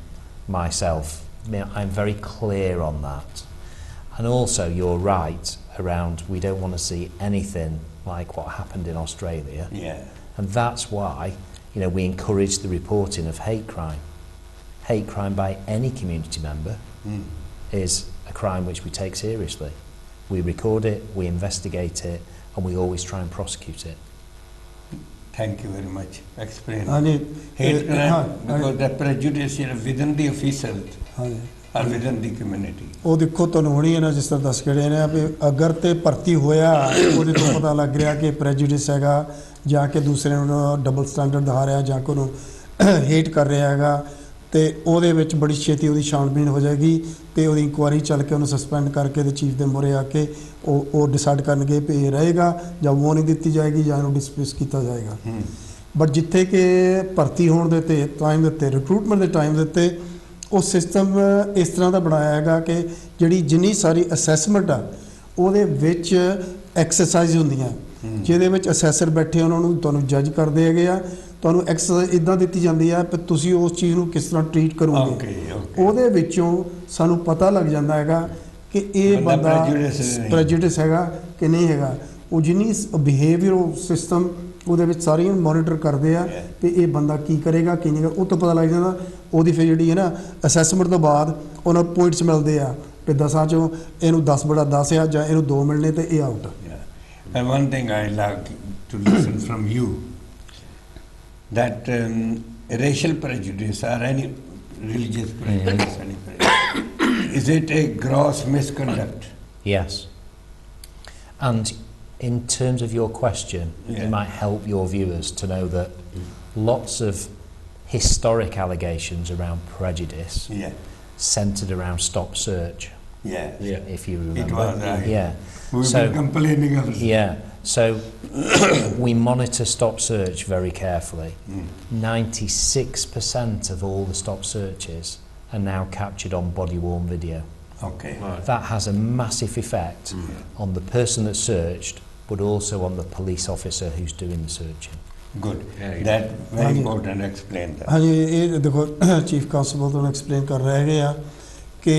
myself. I'm very clear on that. And also you're right around we don't want to see anything like what happened in Australia. And that's why we encourage the reporting of hate crime. Hate crime by any community member is a crime which we take seriously. We record it, we investigate it, and we always try and prosecute it. Thank you very much. Explain. Hate crime, because the prejudice is within the officers or within the community. ਉਹ ਦੇਖੋ ਤੁਹਾਨੂੰ ਹੋਣੀ ਹੈ ਨਾ, ਜਿਸ ਤਰ੍ਹਾਂ ਦੱਸ ਕੇ ਰਹੇ ਨੇ ਵੀ ਅਗਰ ਤੇ ਭਰਤੀ ਹੋਇਆ ਉਹਦੇ ਤੋਂ ਪਤਾ ਲੱਗ ਰਿਹਾ ਕਿ ਪ੍ਰੈਜੁਡਿਸ ਹੈਗਾ, ਜਾਂ ਕਿ ਦੂਸਰੇ ਨੂੰ ਡਬਲ ਸਟੈਂਡਰਡ ਦਿਖਾ ਰਿਹਾ, ਜਾਂ ਕਿ ਉਹਨੂੰ ਹੇਟ ਕਰ ਰਿਹਾ ਹੈਗਾ, ਤੇ ਉਹਦੇ ਵਿੱਚ ਬੜੀ ਛੇਤੀ ਉਹਦੀ ਛਾਣਬੀਨ ਹੋ ਜਾਏਗੀ ਤੇ ਉਹਦੀ ਇਨਕੁਆਇਰੀ ਚੱਲ ਕੇ ਉਹਨੂੰ ਸਸਪੈਂਡ ਕਰਕੇ ਤੇ ਚੀਫ ਦੇ ਮੂਹਰੇ ਆ ਕੇ ਉਹ ਡਿਸਾਈਡ ਕਰਨਗੇ ਵੀ ਇਹ ਰਹੇਗਾ ਜਾਂ ਵਾਰਨਿੰਗ ਦਿੱਤੀ ਜਾਏਗੀ ਜਾਂ ਇਹਨੂੰ ਡਿਸਮਿਸ ਕੀਤਾ ਜਾਏਗਾ। ਬਟ ਜਿੱਥੇ ਕਿ ਭਰਤੀ ਹੋਣ ਦੇ ਤੇ ਟਾਈਮ ਦੇ ਉੱਤੇ, ਰਿਕਰੂਟਮੈਂਟ ਦੇ ਟਾਈਮ ਦੇ ਉੱਤੇ ਉਹ ਸਿਸਟਮ ਇਸ ਤਰ੍ਹਾਂ ਦਾ ਬਣਾਇਆ ਹੈਗਾ ਕਿ ਜਿਹੜੀ ਜਿੰਨੀ ਸਾਰੀ ਅਸੈਸਮੈਂਟ ਆ ਉਹਦੇ ਵਿੱਚ ਐਕਸਰਸਾਈਜ਼ ਹੁੰਦੀਆਂ, ਜਿਹਦੇ ਵਿੱਚ ਅਸੈਸਰ ਬੈਠੇ ਉਹਨਾਂ ਨੂੰ ਤੁਹਾਨੂੰ ਜੱਜ ਕਰਦੇ ਹੈਗੇ ਆ, ਤੁਹਾਨੂੰ ਐਕਸਰਸਾਈਜ਼ ਇੱਦਾਂ ਦਿੱਤੀ ਜਾਂਦੀ ਆ ਕਿ ਤੁਸੀਂ ਉਸ ਚੀਜ਼ ਨੂੰ ਕਿਸ ਤਰ੍ਹਾਂ ਟਰੀਟ ਕਰੋਗੇ। ਉਹਦੇ ਵਿੱਚੋਂ ਸਾਨੂੰ ਪਤਾ ਲੱਗ ਜਾਂਦਾ ਹੈਗਾ ਕਿ ਇਹ ਬੰਦਾ ਪ੍ਰੈਜੁਡਿਸ ਹੈਗਾ ਕਿ ਨਹੀਂ ਹੈਗਾ। ਉਹ ਜਿੰਨੀ ਬਿਹੇਵੀਅਰ ਸਿਸਟਮ ਉਹਦੇ ਵਿੱਚ ਸਾਰੀਆਂ ਮੋਨੀਟਰ ਕਰਦੇ ਆ ਤੇ ਇਹ ਬੰਦਾ ਕੀ ਕਰੇਗਾ ਕੀ ਨਹੀਂ, ਉਹ ਤੋਂ ਪਤਾ ਲੱਗ ਜਾਂਦਾ। ਉਹਦੀ ਫਿਰ ਜਿਹੜੀ ਹੈ ਨਾ ਅਸੈਸਮੈਂਟ ਤੋਂ ਬਾਅਦ ਉਹਨਾਂ ਨੂੰ ਪੁਆਇੰਟਸ ਮਿਲਦੇ ਆ ਕਿ 10 ਚੋਂ ਇਹਨੂੰ 10/10 ਆ ਜਾਂ ਇਹਨੂੰ 2 ਮਿਲਣੇ ਤੇ ਇਹ out. And one thing I like to listen from you, that racial prejudice or any religious prejudice, is it a gross misconduct? Yes. And in terms of your question, Yeah. it might help your viewers to know that lots of historic allegations around prejudice Yeah, centred around stop search, yeah. Yeah. if you remember. was, right. Yeah. We've So- been complaining of it. Yeah. So we monitor stop search very carefully. 96% of all the stop searches are now captured on body-worn video. Okay. Right. That has a massive effect on the person that's searched, but also on the police officer who's doing the searching. Good. Yeah, That very ਹਾਂਜੀ। important. Explain that. ਹਾਂਜੀ ਇਹ ਦੇਖੋ chief constable ਤੁਹਾਨੂੰ explain ਕਰ ਰਹੇ ਹੈਗੇ ਆ ਕਿ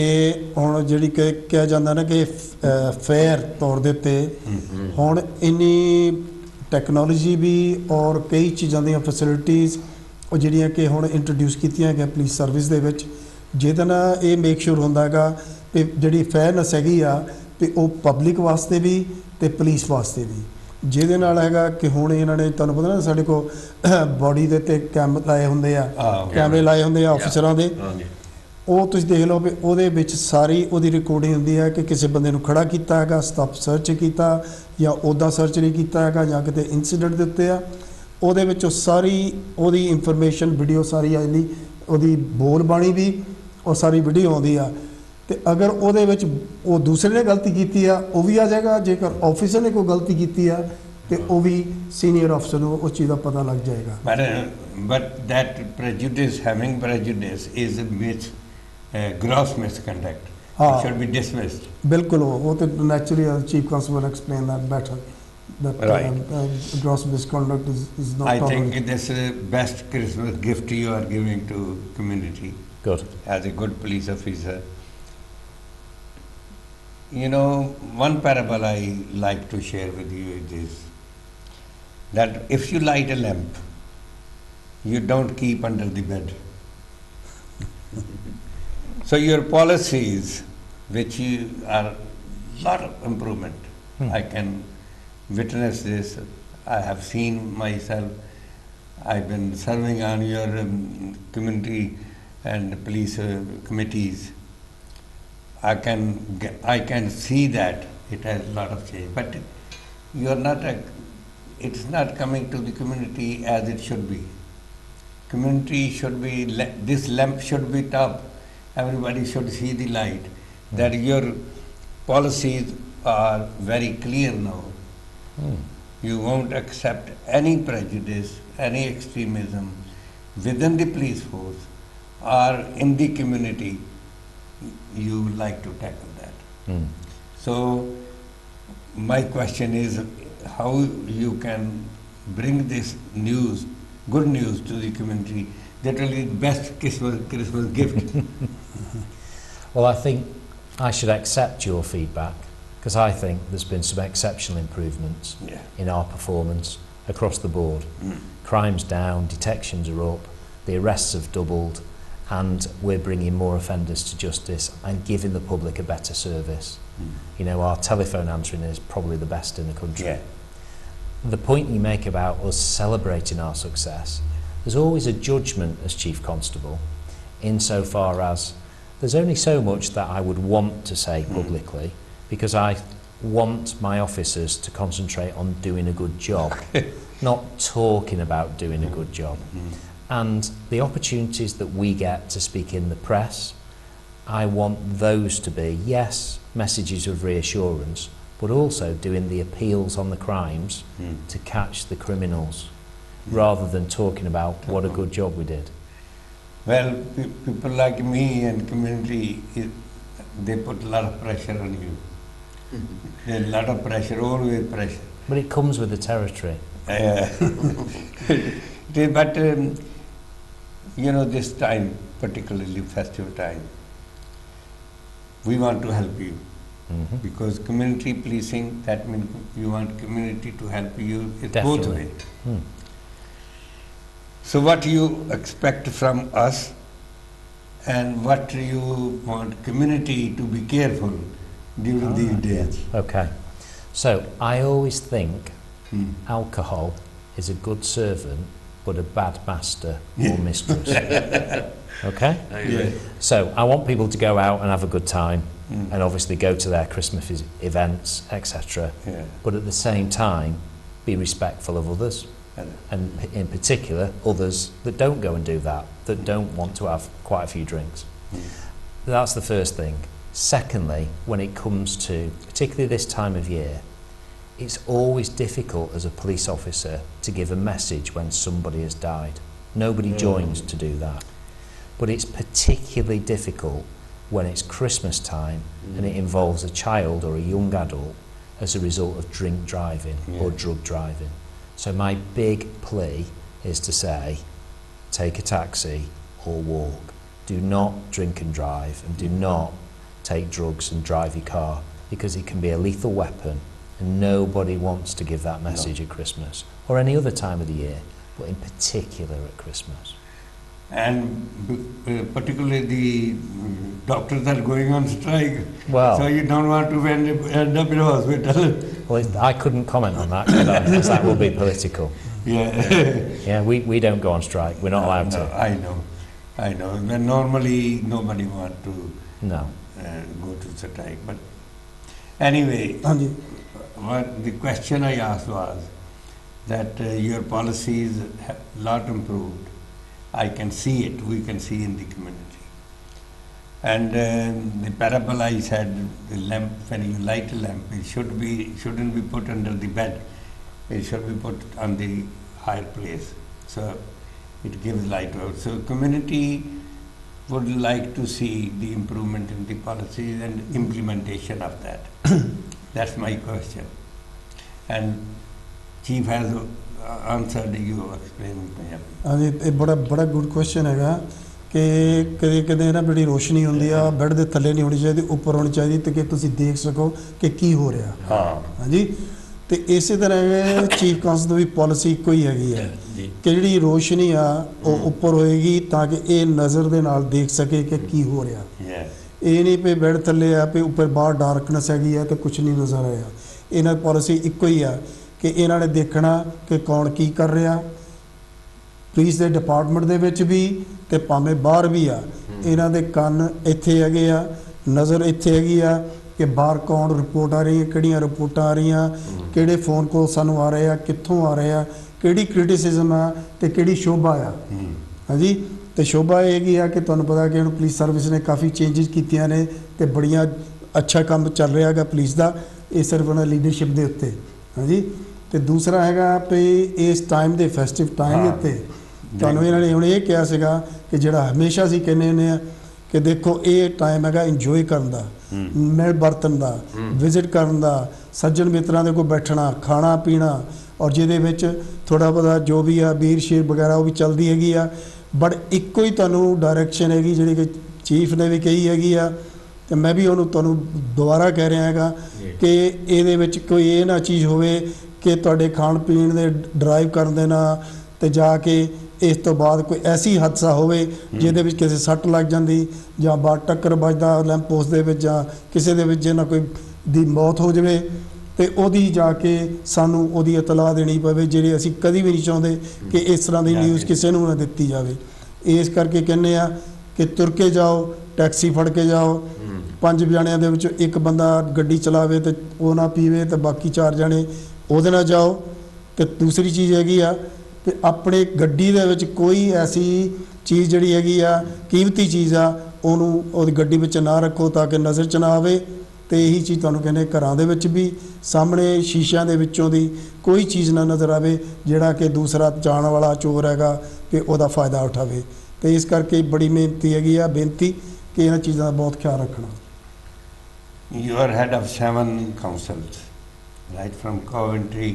ਹੁਣ ਜਿਹੜੀ ਕਿ ਕਿਹਾ ਜਾਂਦਾ ਨਾ ਕਿ ਫੇਅਰ ਤੌਰ ਦੇ ਉੱਤੇ ਹੁਣ ਇੰਨੀ ਟੈਕਨੋਲੋਜੀ ਵੀ ਔਰ ਕਈ ਚੀਜ਼ਾਂ ਦੀਆਂ ਫੈਸਿਲਿਟੀਜ਼ ਉਹ ਜਿਹੜੀਆਂ ਕਿ ਹੁਣ ਇੰਟਰੋਡਿਊਸ ਕੀਤੀਆਂ ਗਈਆਂ ਪੁਲਿਸ ਸਰਵਿਸ ਦੇ ਵਿੱਚ, ਜਿਹਦੇ ਨਾਲ ਇਹ ਮੇਕ ਸ਼ੋਰ ਹੁੰਦਾ ਹੈਗਾ ਕਿ ਜਿਹੜੀ ਫੇਅਰਨੈਸ ਹੈਗੀ ਆ ਤੇ ਉਹ ਪਬਲਿਕ ਵਾਸਤੇ ਵੀ ਤੇ ਪੁਲਿਸ ਵਾਸਤੇ ਵੀ, ਜਿਹਦੇ ਨਾਲ ਹੈਗਾ ਕਿ ਹੁਣ ਇਹਨਾਂ ਨੇ ਤੁਹਾਨੂੰ ਪਤਾ ਨਾ ਸਾਡੇ ਕੋਲ ਬੋਡੀ ਦੇ ਉੱਤੇ ਕੈਮਰੇ ਲਾਏ ਹੁੰਦੇ ਆ, ਕੈਮਰੇ ਲਾਏ ਹੁੰਦੇ ਆ ਅਫਸਰਾਂ ਦੇ, ਹਾਂਜੀ। ਉਹ ਤੁਸੀਂ ਦੇਖ ਲਓ ਵੀ ਉਹਦੇ ਵਿੱਚ ਸਾਰੀ ਉਹਦੀ ਰਿਕਾਰਡਿੰਗ ਹੁੰਦੀ ਹੈ ਕਿ ਕਿਸੇ ਬੰਦੇ ਨੂੰ ਖੜਾ ਕੀਤਾ ਹੈਗਾ, ਸਟਾਪ ਸਰਚ ਕੀਤਾ ਜਾਂ ਉੱਦਾਂ ਸਰਚ ਨਹੀਂ ਕੀਤਾ ਹੈਗਾ ਜਾਂ ਕਿਤੇ ਇਨਸੀਡੈਂਟ ਦੇ ਉੱਤੇ ਆ, ਉਹਦੇ ਵਿੱਚ ਉਹ ਸਾਰੀ ਉਹਦੀ ਇਨਫੋਰਮੇਸ਼ਨ ਵੀਡੀਓ ਸਾਰੀ ਆ ਜਾਂਦੀ, ਉਹਦੀ ਬੋਲ ਬਾਣੀ ਵੀ ਉਹ ਸਾਰੀ ਵੀਡੀਓ ਆਉਂਦੀ ਆ। ਤੇ ਅਗਰ ਉਹਦੇ ਵਿੱਚ ਉਹ ਦੂਸਰੇ ਨੇ ਗਲਤੀ ਕੀਤੀ ਆ ਉਹ ਵੀ ਆ ਜਾਏਗਾ, ਜੇਕਰ ਆਫਿਸਰ ਨੇ ਕੋਈ ਗਲਤੀ ਕੀਤੀ ਆ ਤੇ ਉਹ ਵੀ ਸੀਨੀਅਰ ਅਫਸਰ ਨੂੰ ਉਸ ਚੀਜ਼ ਦਾ ਪਤਾ ਲੱਗ ਜਾਏਗਾ। But that prejudice, having prejudice, is a gross misconduct. Ah. It should be dismissed. ਬਿਲਕੁਲ ਉਹ ਤੇ naturally chief constable explain that better, that gross misconduct is not I think tolerated. this is the best Christmas gift you are giving to community Good. as a good police officer. You know, one parable I like to share with you is this, that if you light a lamp, you don't keep under the bed. So your policies, which are lot of improvement, I can witness this. I have seen myself. I've been serving on your community and police committees. I can see that it has a lot of change, but you are not. It's not coming to the community as it should be. Community should be. This lamp should be top. Everybody should see the light. That your policies are very clear now. You won't accept any prejudice, any extremism within the police force or in the community. You would like to tackle that. So my question is how you can bring this news, good news to the community. That will be the best Christmas gift. Well, I think I should accept your feedback because I think there's been some exceptional improvements Yeah. in our performance across the board. Crime's down, detections are up, the arrests have doubled, and we're bringing more offenders to justice and giving the public a better service. You know, our telephone answering is probably the best in the country. Yeah. The point you make about us celebrating our success, there's always a judgment as Chief Constable insofar as there's only so much that I would want to say publicly because I want my officers to concentrate on doing a good job, not talking about doing a good job. And the opportunities that we get to speak in the press, I want those to be, yes, messages of reassurance, but also doing the appeals on the crimes to catch the criminals, rather than talking about what a good job we did. Well, people like me and community, they put a lot of pressure on you. There's a lot of pressure, always pressure. But it comes with the territory. But you know, this time, particularly festive time, we want to help you. Because community policing, that means you want community to help you. It's both Definitely. ways. So what you expect from us and what you want community to be careful during these days? Okay. So I always think alcohol is a good servant but a bad master or mistress. Okay? Yeah. So I want people to go out and have a good time. and obviously go to their Christmas events, etc. Yeah. But at the same time, be respectful of others, and in particular others that don't go and do that, that don't want to have quite a few drinks. That's the first thing. Secondly, when it comes to particularly this time of year, it's always difficult as a police officer to give a message when somebody has died. Nobody joins to do that. But it's particularly difficult when it's Christmas time and it involves a child or a young adult as a result of drink driving or drug driving. So my big plea is to say, take a taxi or walk. Do not drink and drive, and do not take drugs and drive your car, because it can be a lethal weapon, and nobody wants to give that message at Christmas or any other time of the year, but in particular at Christmas. And particularly the doctors are going on strike, Well, so you don't want to end up in a hospital. well, I couldn't comment on that, could I? Because that will be political. Yeah. Yeah, we don't go on strike. We're not allowed No, to. I know. When normally nobody want to No. go to strike. But anyway, ਹਾਂਜੀ what the question I asked was that your policies have lot improved. I can see it. We can see in the community. And the parable I said, the lamp, when you light a lamp, it shouldn't be put under the bed. It should be put on the higher place. So it gives light out. So community would like to see the improvement in the policies and implementation of that. That's my question. And Chief has answered, you explained Punjabi. ਹਾਂਜੀ ਇਹ ਬੜਾ good question ਹੈਗਾ ਕਿ ਕਦੇ ਨਾ ਜਿਹੜੀ ਰੋਸ਼ਨੀ ਹੁੰਦੀ ਆ ਬੈੱਡ ਦੇ ਥੱਲੇ ਨਹੀਂ ਹੋਣੀ ਚਾਹੀਦੀ, ਉੱਪਰ ਹੋਣੀ ਚਾਹੀਦੀ ਤੇ ਕਿ ਤੁਸੀਂ ਦੇਖ ਸਕੋ ਕਿ ਕੀ ਹੋ ਰਿਹਾ। ਹਾਂਜੀ ਤੇ ਇਸੇ ਤਰ੍ਹਾਂ ਚੀਫ ਕਾਉਂਸਲ ਦੀ ਵੀ ਪਾਲਿਸੀ ਇੱਕੋ ਹੀ ਹੈਗੀ ਆ ਕਿ ਜਿਹੜੀ ਰੋਸ਼ਨੀ ਆ ਉਹ ਉੱਪਰ ਹੋਏਗੀ ਤਾਂ ਕਿ ਇਹ ਨਜ਼ਰ ਦੇ ਨਾਲ ਦੇਖ ਸਕੇ ਕਿ ਕੀ ਹੋ ਰਿਹਾ। ਇਹ ਨਹੀਂ ਵੀ ਬੈੱਡ ਥੱਲੇ ਆ ਵੀ ਉੱਪਰ ਬਾਹਰ ਡਾਰਕਨੈਸ ਹੈਗੀ ਆ ਤੇ ਕੁਝ ਨਹੀਂ ਨਜ਼ਰ ਆਇਆ। ਇਹਨਾਂ ਦੀ ਪਾਲਿਸੀ ਇੱਕੋ ਹੀ ਆ ਕਿ ਇਹਨਾਂ ਨੇ ਦੇਖਣਾ ਕਿ ਕੌਣ ਕੀ ਕਰ ਰਿਹਾ, ਪੁਲਿਸ ਦੇ ਡਿਪਾਰਟਮੈਂਟ ਦੇ ਵਿੱਚ ਵੀ ਤੇ ਭਾਵੇਂ ਬਾਹਰ ਵੀ ਆ। ਇਹਨਾਂ ਦੇ ਕੰਨ ਇੱਥੇ ਹੈਗੇ ਆ, ਨਜ਼ਰ ਇੱਥੇ ਹੈਗੀ ਆ ਕਿ ਬਾਹਰ ਕੌਣ ਰਿਪੋਰਟ ਆ ਰਹੀ ਹੈ, ਕਿਹੜੀਆਂ ਰਿਪੋਰਟਾਂ ਆ ਰਹੀਆਂ, ਕਿਹੜੇ ਫੋਨ ਕਾਲ ਸਾਨੂੰ ਆ ਰਹੇ ਆ, ਕਿੱਥੋਂ ਆ ਰਹੇ ਆ, ਕਿਹੜੀ ਕ੍ਰਿਟਿਸਿਜ਼ਮ ਆ ਤੇ ਕਿਹੜੀ ਸ਼ੋਭਾ ਆ। ਹਾਂਜੀ ਤੇ ਸ਼ੋਭਾ ਇਹ ਹੈਗੀ ਆ ਕਿ ਤੁਹਾਨੂੰ ਪਤਾ ਕਿ ਹੁਣ ਪੁਲਿਸ ਸਰਵਿਸ ਨੇ ਕਾਫੀ ਚੇਂਜਿਸ ਕੀਤੀਆਂ ਨੇ ਤੇ ਬੜੀਆਂ ਅੱਛਾ ਕੰਮ ਚੱਲ ਰਿਹਾ ਹੈਗਾ ਪੁਲਿਸ ਦਾ। ਇਹ ਸਿਰਫ ਉਹਨਾਂ ਲੀਡਰਸ਼ਿਪ ਦੇ ਉੱਤੇ। ਹਾਂਜੀ ਤੇ ਦੂਸਰਾ ਹੈਗਾ ਵੀ ਇਸ ਟਾਈਮ ਦੇ ਫੈਸਟਿਵ ਟਾਈਮ ਦੇ ਉੱਤੇ ਤੁਹਾਨੂੰ ਇਹਨਾਂ ਨੇ ਹੁਣ ਇਹ ਕਿਹਾ ਸੀਗਾ ਕਿ ਜਿਹੜਾ ਹਮੇਸ਼ਾ ਅਸੀਂ ਕਹਿੰਦੇ ਹੁੰਦੇ ਆ ਕਿ ਦੇਖੋ ਇਹ ਟਾਈਮ ਹੈਗਾ ਇੰਜੋਏ ਕਰਨ ਦਾ, ਮਿਲ ਵਰਤਣ ਦਾ, ਵਿਜ਼ਿਟ ਕਰਨ ਦਾ, ਸੱਜਣ ਮਿੱਤਰਾਂ ਦੇ ਕੋਲ ਬੈਠਣਾ, ਖਾਣਾ ਪੀਣਾ, ਔਰ ਜਿਹਦੇ ਵਿੱਚ ਥੋੜ੍ਹਾ ਬਹੁਤਾ ਜੋ ਵੀ ਆ ਬੀਰ ਸ਼ੇਰ ਵਗੈਰਾ ਉਹ ਵੀ ਚੱਲਦੀ ਹੈਗੀ ਆ। ਬਟ ਇੱਕੋ ਹੀ ਤੁਹਾਨੂੰ ਡਾਇਰੈਕਸ਼ਨ ਹੈਗੀ ਜਿਹੜੀ ਕਿ ਚੀਫ ਨੇ ਵੀ ਕਹੀ ਹੈਗੀ ਆ ਤੇ ਮੈਂ ਵੀ ਉਹਨੂੰ ਤੁਹਾਨੂੰ ਦੁਬਾਰਾ ਕਹਿ ਰਿਹਾ ਹੈਗਾ ਕਿ ਇਹਦੇ ਵਿੱਚ ਕੋਈ ਇਹ ਨਾ ਚੀਜ਼ ਹੋਵੇ ਕਿ ਤੁਹਾਡੇ ਖਾਣ ਪੀਣ ਦੇ ਡਰਾਈਵ ਕਰਨ ਦੇ ਨਾਲ ਤੇ ਜਾ ਕੇ ਇਸ ਤੋਂ ਬਾਅਦ ਕੋਈ ਐਸੀ ਹਾਦਸਾ ਹੋਵੇ ਜਿਹਦੇ ਵਿੱਚ ਕਿਸੇ ਸੱਟ ਲੱਗ ਜਾਂਦੀ ਜਾਂ ਬਾਹਰ ਟੱਕਰ ਵੱਜਦਾ ਲੈਂਪ ਪੋਸਟ ਦੇ ਵਿੱਚ ਜਾਂ ਕਿਸੇ ਦੇ ਵਿੱਚ ਨਾ ਕੋਈ ਦੀ ਮੌਤ ਹੋ ਜਾਵੇ ਤੇ ਉਹਦੀ ਜਾ ਕੇ ਸਾਨੂੰ ਉਹਦੀ ਇਤਲਾਹ ਦੇਣੀ ਪਵੇ, ਜਿਹੜੀ ਅਸੀਂ ਕਦੀ ਵੀ ਨਹੀਂ ਚਾਹੁੰਦੇ ਕਿ ਇਸ ਤਰ੍ਹਾਂ ਦੀ ਨਿਊਜ਼ ਕਿਸੇ ਨੂੰ ਨਾ ਦਿੱਤੀ ਜਾਵੇ। ਇਸ ਕਰਕੇ ਕਹਿੰਦੇ ਆ ਕਿ ਤੁਰ ਕੇ ਜਾਓ, ਟੈਕਸੀ ਫੜ ਕੇ ਜਾਓ, 5 ਜਣਿਆਂ ਦੇ ਵਿੱਚੋਂ ਇੱਕ ਬੰਦਾ ਗੱਡੀ ਚਲਾਵੇ ਤੇ ਉਹ ਨਾ ਪੀਵੇ ਤੇ ਬਾਕੀ 4 ਜਣੇ ਉਹਦੇ ਨਾਲ ਜਾਓ। ਤੇ ਦੂਸਰੀ ਚੀਜ਼ ਹੈਗੀ ਆ ਕਿ ਆਪਣੇ ਗੱਡੀ ਦੇ ਵਿੱਚ ਕੋਈ ਐਸੀ ਚੀਜ਼ ਜਿਹੜੀ ਹੈਗੀ ਆ ਕੀਮਤੀ ਚੀਜ਼ ਆ ਉਹਨੂੰ ਉਹਦੀ ਗੱਡੀ ਵਿੱਚ ਨਾ ਰੱਖੋ ਤਾਂ ਕਿ ਨਜ਼ਰ 'ਚ ਨਾ ਆਵੇ। ਤੇ ਇਹੀ ਚੀਜ਼ ਤੁਹਾਨੂੰ ਕਹਿੰਦੇ ਘਰਾਂ ਦੇ ਵਿੱਚ ਵੀ ਸਾਹਮਣੇ ਸ਼ੀਸ਼ਿਆਂ ਦੇ ਵਿੱਚੋਂ ਦੀ ਕੋਈ ਚੀਜ਼ ਨਾ ਨਜ਼ਰ ਆਵੇ ਜਿਹੜਾ ਕਿ ਦੂਸਰਾ ਜਾਣ ਵਾਲਾ ਚੋਰ ਹੈਗਾ ਕਿ ਉਹਦਾ ਫਾਇਦਾ ਉਠਾਵੇ। ਤੇ ਇਸ ਕਰਕੇ ਬੜੀ ਮਿਹਨਤੀ ਹੈਗੀ ਆ ਬੇਨਤੀ ਕਿ ਇਹਨਾਂ ਚੀਜ਼ਾਂ ਦਾ ਬਹੁਤ ਖਿਆਲ ਰੱਖਣਾ। You are head of 7 councils, right, from Coventry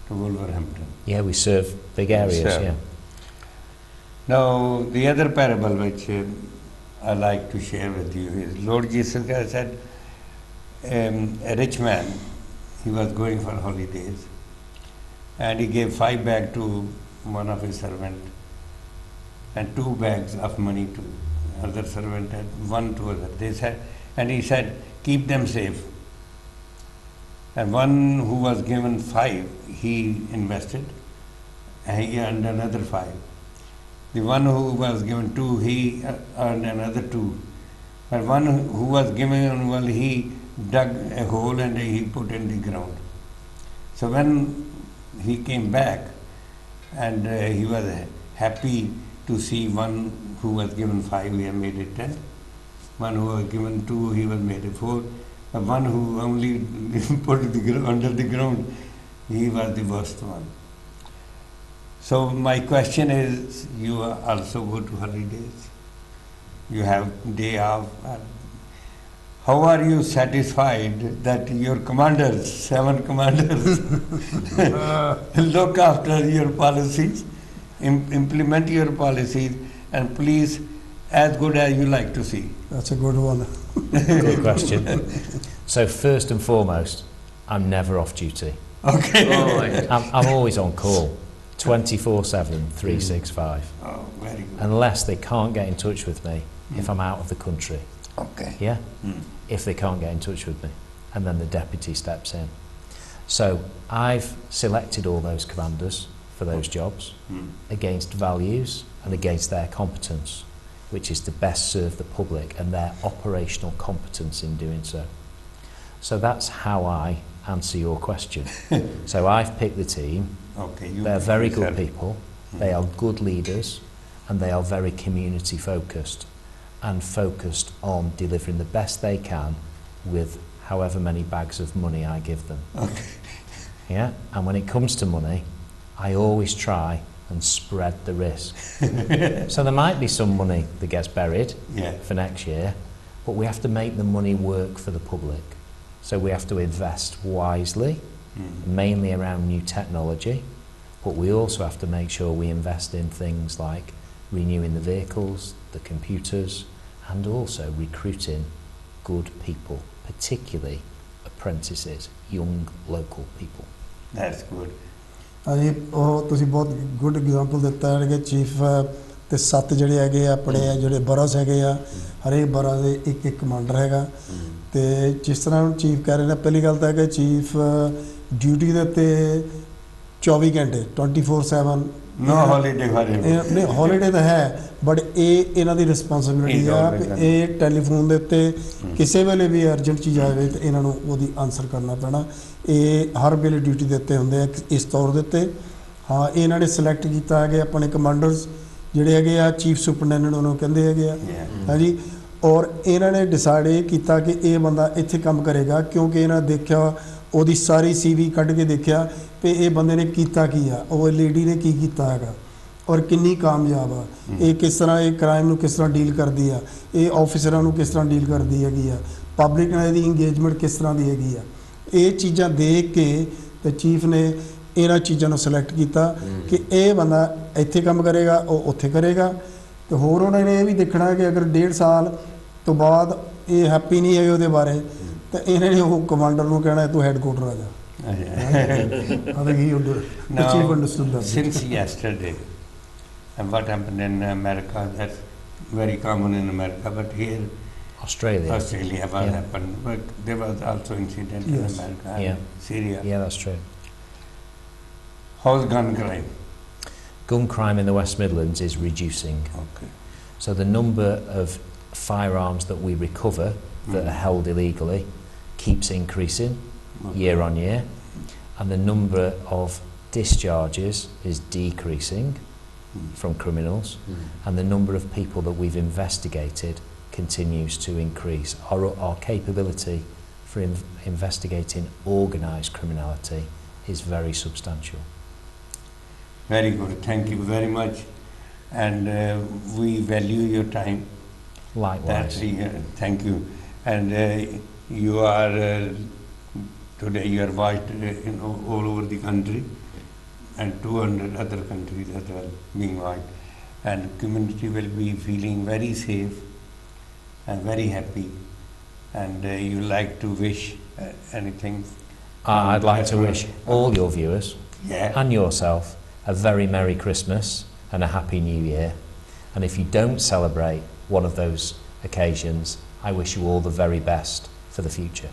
to Wolverhampton. Yeah, we serve big areas, Serve. yeah. Now, the other parable which I like to share with you is Lord Jesus Christ said, a rich man, he was going for holidays, and he gave 5 bags to one of his servants and 2 bags of money to other servant and 1 to other. They said, and he said, keep them safe. And one who was given 5, he invested, and he earned another 5. The one who was given 2, he earned another 2. But one who was given, well, he dug a hole and he put in the ground. So when he came back, and he was happy to see one who was given 5, he made it 10. One who was given 2, he was made it 4. The one who only put under the ground, he was the worst one. So my question is, you also go to holidays, you have day off. How are you satisfied that your commanders, 7 commanders, look after your policies, implement your policies, and please, as good as you like to see? That's a good one. Good question. So first and foremost, I'm never off duty. Okay. I'm always on call, 24/7, 365. Oh, very good. Unless they can't get in touch with me if I'm out of the country. Okay. Yeah? If they can't get in touch with me. And then the deputy steps in. So I've selected all those commanders for those jobs against values and against their competence, which is to best serve the public and their operational competence in doing so. So that's how I answer your question. So I've picked the team. Okay. They're very good people. They are good leaders, and they are very community focused and focused on delivering the best they can with however many bags of money I give them. Okay. Yeah, and when it comes to money, I always try and spread the risk. So there might be some money that gets buried for next year, but we have to make the money work for the public. So we have to invest wisely, mainly around new technology, but we also have to make sure we invest in things like renewing the vehicles, the computers, and also recruiting good people, particularly apprentices, young local people. That's good. ਹਾਂਜੀ ਉਹ ਤੁਸੀਂ ਬਹੁਤ good example ਦਿੱਤਾ ਹੈ ਕਿ chief ਤੇ 7 ਜਿਹੜੇ ਹੈਗੇ ਆ ਆਪਣੇ ਜਿਹੜੇ ਬਰਸ ਹੈਗੇ ਆ ਹਰੇਕ ਬਰਸ ਦੇ ਇੱਕ ਕਮਾਂਡਰ ਹੈਗਾ ਤੇ ਜਿਸ ਤਰ੍ਹਾਂ ਹੁਣ ਚੀਫ ਕਹਿ ਰਹੇ ਨੇ ਪਹਿਲੀ ਗੱਲ ਤਾਂ ਹੈ ਕਿ ਚੀਫ ਡਿਊਟੀ ਦੇ ਉੱਤੇ 24 ਘੰਟੇ 24/7 No holiday for him. ਨਹੀਂ ਹੌਲੀਡੇ ਤਾਂ ਹੈ ਬਟ ਇਹ ਇਹਨਾਂ ਦੀ ਰਿਸਪੌਂਸਿਬਿਲਿਟੀ ਆ ਕਿ ਇਹ ਟੈਲੀਫੋਨ ਦੇ ਉੱਤੇ ਕਿਸੇ ਵੇਲੇ ਵੀ ਅਰਜੈਂਟ ਚੀਜ਼ ਆਵੇ ਤੇ ਇਹਨਾਂ ਨੂੰ ਉਹਦੀ ਆਨਸਰ ਕਰਨਾ ਪੈਣਾ ਇਹ ਹਰ ਵੇਲੇ ਡਿਊਟੀ ਦੇ ਉੱਤੇ ਹੁੰਦੇ ਆ ਇਸ ਤੌਰ ਦੇ ਉੱਤੇ ਹਾਂ ਇਹਨਾਂ ਨੇ ਸਿਲੈਕਟ ਕੀਤਾ ਹੈਗੇ ਆਪਣੇ ਕਮਾਂਡਰਸ ਜਿਹੜੇ ਹੈਗੇ ਆ ਚੀਫ ਸੁਪਰਡੈਂਟੈਂਟ ਉਹਨੂੰ ਕਹਿੰਦੇ ਹੈਗੇ ਆ ਹਾਂਜੀ ਔਰ ਇਹਨਾਂ ਨੇ ਡਿਸਾਈਡ ਇਹ ਕੀਤਾ ਕਿ ਇਹ ਬੰਦਾ ਇੱਥੇ ਕੰਮ ਕਰੇਗਾ ਕਿਉਂਕਿ ਇਹਨਾਂ ਦੇਖਿਆ ਉਹਦੀ ਸਾਰੀ CV ਕੱਢ ਕੇ ਦੇਖਿਆ ਕਿ ਇਹ ਬੰਦੇ ਨੇ ਕੀਤਾ ਕੀ ਆ ਉਹ ਲੇਡੀ ਨੇ ਕੀ ਕੀਤਾ ਹੈਗਾ ਔਰ ਕਿੰਨੀ ਕਾਮਯਾਬ ਆ ਇਹ ਕਿਸ ਤਰ੍ਹਾਂ ਇਹ ਕ੍ਰਾਈਮ ਨੂੰ ਕਿਸ ਤਰ੍ਹਾਂ ਡੀਲ ਕਰਦੀ ਆ ਇਹ ਆਫਿਸਰਾਂ ਨੂੰ ਕਿਸ ਤਰ੍ਹਾਂ ਡੀਲ ਕਰਦੀ ਹੈਗੀ ਆ ਪਬਲਿਕ ਨਾਲ ਇਹਦੀ ਇੰਗੇਜਮੈਂਟ ਕਿਸ ਤਰ੍ਹਾਂ ਦੀ ਹੈਗੀ ਆ ਇਹ ਚੀਜ਼ਾਂ ਦੇਖ ਕੇ ਤੇ ਚੀਫ ਨੇ ਇਹਨਾਂ ਚੀਜ਼ਾਂ ਨੂੰ ਸਿਲੈਕਟ ਕੀਤਾ ਕਿ ਇਹ ਬੰਦਾ ਇੱਥੇ ਕੰਮ ਕਰੇਗਾ ਉਹ ਉੱਥੇ ਕਰੇਗਾ ਤੇ ਹੋਰ ਉਹਨਾਂ ਨੇ ਇਹ ਵੀ ਦੇਖਣਾ ਕਿ ਅਗਰ 1.5 ਸਾਲ ਤੋਂ ਬਾਅਦ ਇਹ ਹੈਪੀ ਨਹੀਂ ਹੈ ਉਹਦੇ ਬਾਰੇ ਤਾਂ ਇਹਨਾਂ ਨੇ ਉਹ ਕਮਾਂਡਰ ਨੂੰ ਕਹਿਣਾ ਤੂੰ ਹੈੱਡਕੁਆਟਰ ਆ ਜਾ I think he understood. The chief understood that. Since yesterday, and what happened in America, that's very common in America, but here, Australia, what happened, but there was also incident in America and Syria. Yeah, that's true. How's gun crime? Gun crime in the West Midlands is reducing. Okay. So the number of firearms that we recover that are held illegally keeps increasing year on year, and the number of discharges is decreasing from criminals, and the number of people that we've investigated continues to increase. Our capability for investigating organised criminality is very substantial. Very good, thank you very much, and we value your time. Likewise. Thank you, and you are today you are watched all over the country, and 200 other countries as well being watched, and community will be feeling very safe and very happy, and you like to wish anything? I'd like to wish all your viewers and yourself a very Merry Christmas and a Happy New Year, and if you don't celebrate one of those occasions, I wish you all the very best for the future.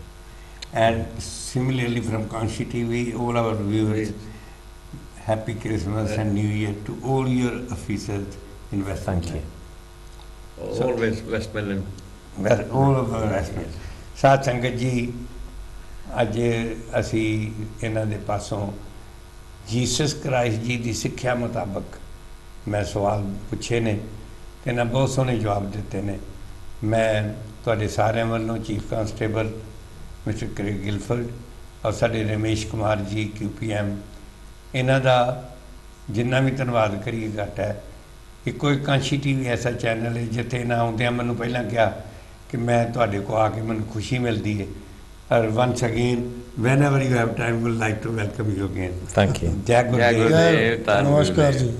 And similarly from Kanshi TV, all our viewers, Happy Christmas and New Year to all your officers in West Thank Midland. you. All West Midland all of our respect. ਸਾਧ ਸੰਗਤ ਜੀ, ਅੱਜ ਅਸੀਂ ਇਹਨਾਂ ਦੇ ਪਾਸੋਂ Jesus Christ ਜੀ ਦੀ ਸਿੱਖਿਆ ਮੁਤਾਬਕ ਮੈਂ ਸਵਾਲ ਪੁੱਛੇ ਨੇ ਤੇ ਇਹਨਾਂ ਬਹੁਤ ਸੋਹਣੇ ਜਵਾਬ ਦਿੱਤੇ ਨੇ। ਮੈਂ ਤੁਹਾਡੇ ਸਾਰਿਆਂ ਵੱਲੋਂ chief constable mister Craig Guildford ਔਰ ਸਾਡੇ ਰਮੇਸ਼ ਕੁਮਾਰ ਜੀ QPM, ਇਹਨਾਂ ਦਾ ਜਿੰਨਾ ਵੀ ਧੰਨਵਾਦ ਕਰੀਏ ਘੱਟ ਹੈ। ਇੱਕੋ ਇੱਕ ਕਾਂਸ਼ੀ TV ਐਸਾ ਚੈਨਲ ਹੈ ਜਿੱਥੇ ਨਾ ਆਉਂਦਿਆਂ ਮੈਨੂੰ ਪਹਿਲਾਂ ਕਿਹਾ ਕਿ ਮੈਂ ਤੁਹਾਡੇ ਕੋਲ ਆ ਕੇ ਮੈਨੂੰ ਖੁਸ਼ੀ ਮਿਲਦੀ ਹੈ। ਔਰ once again, whenever you have time, we would like to welcome you again. Thank you. ਜੈ ਗੁਰਦੇਵ। ਨਮਸਕਾਰ ਜੀ।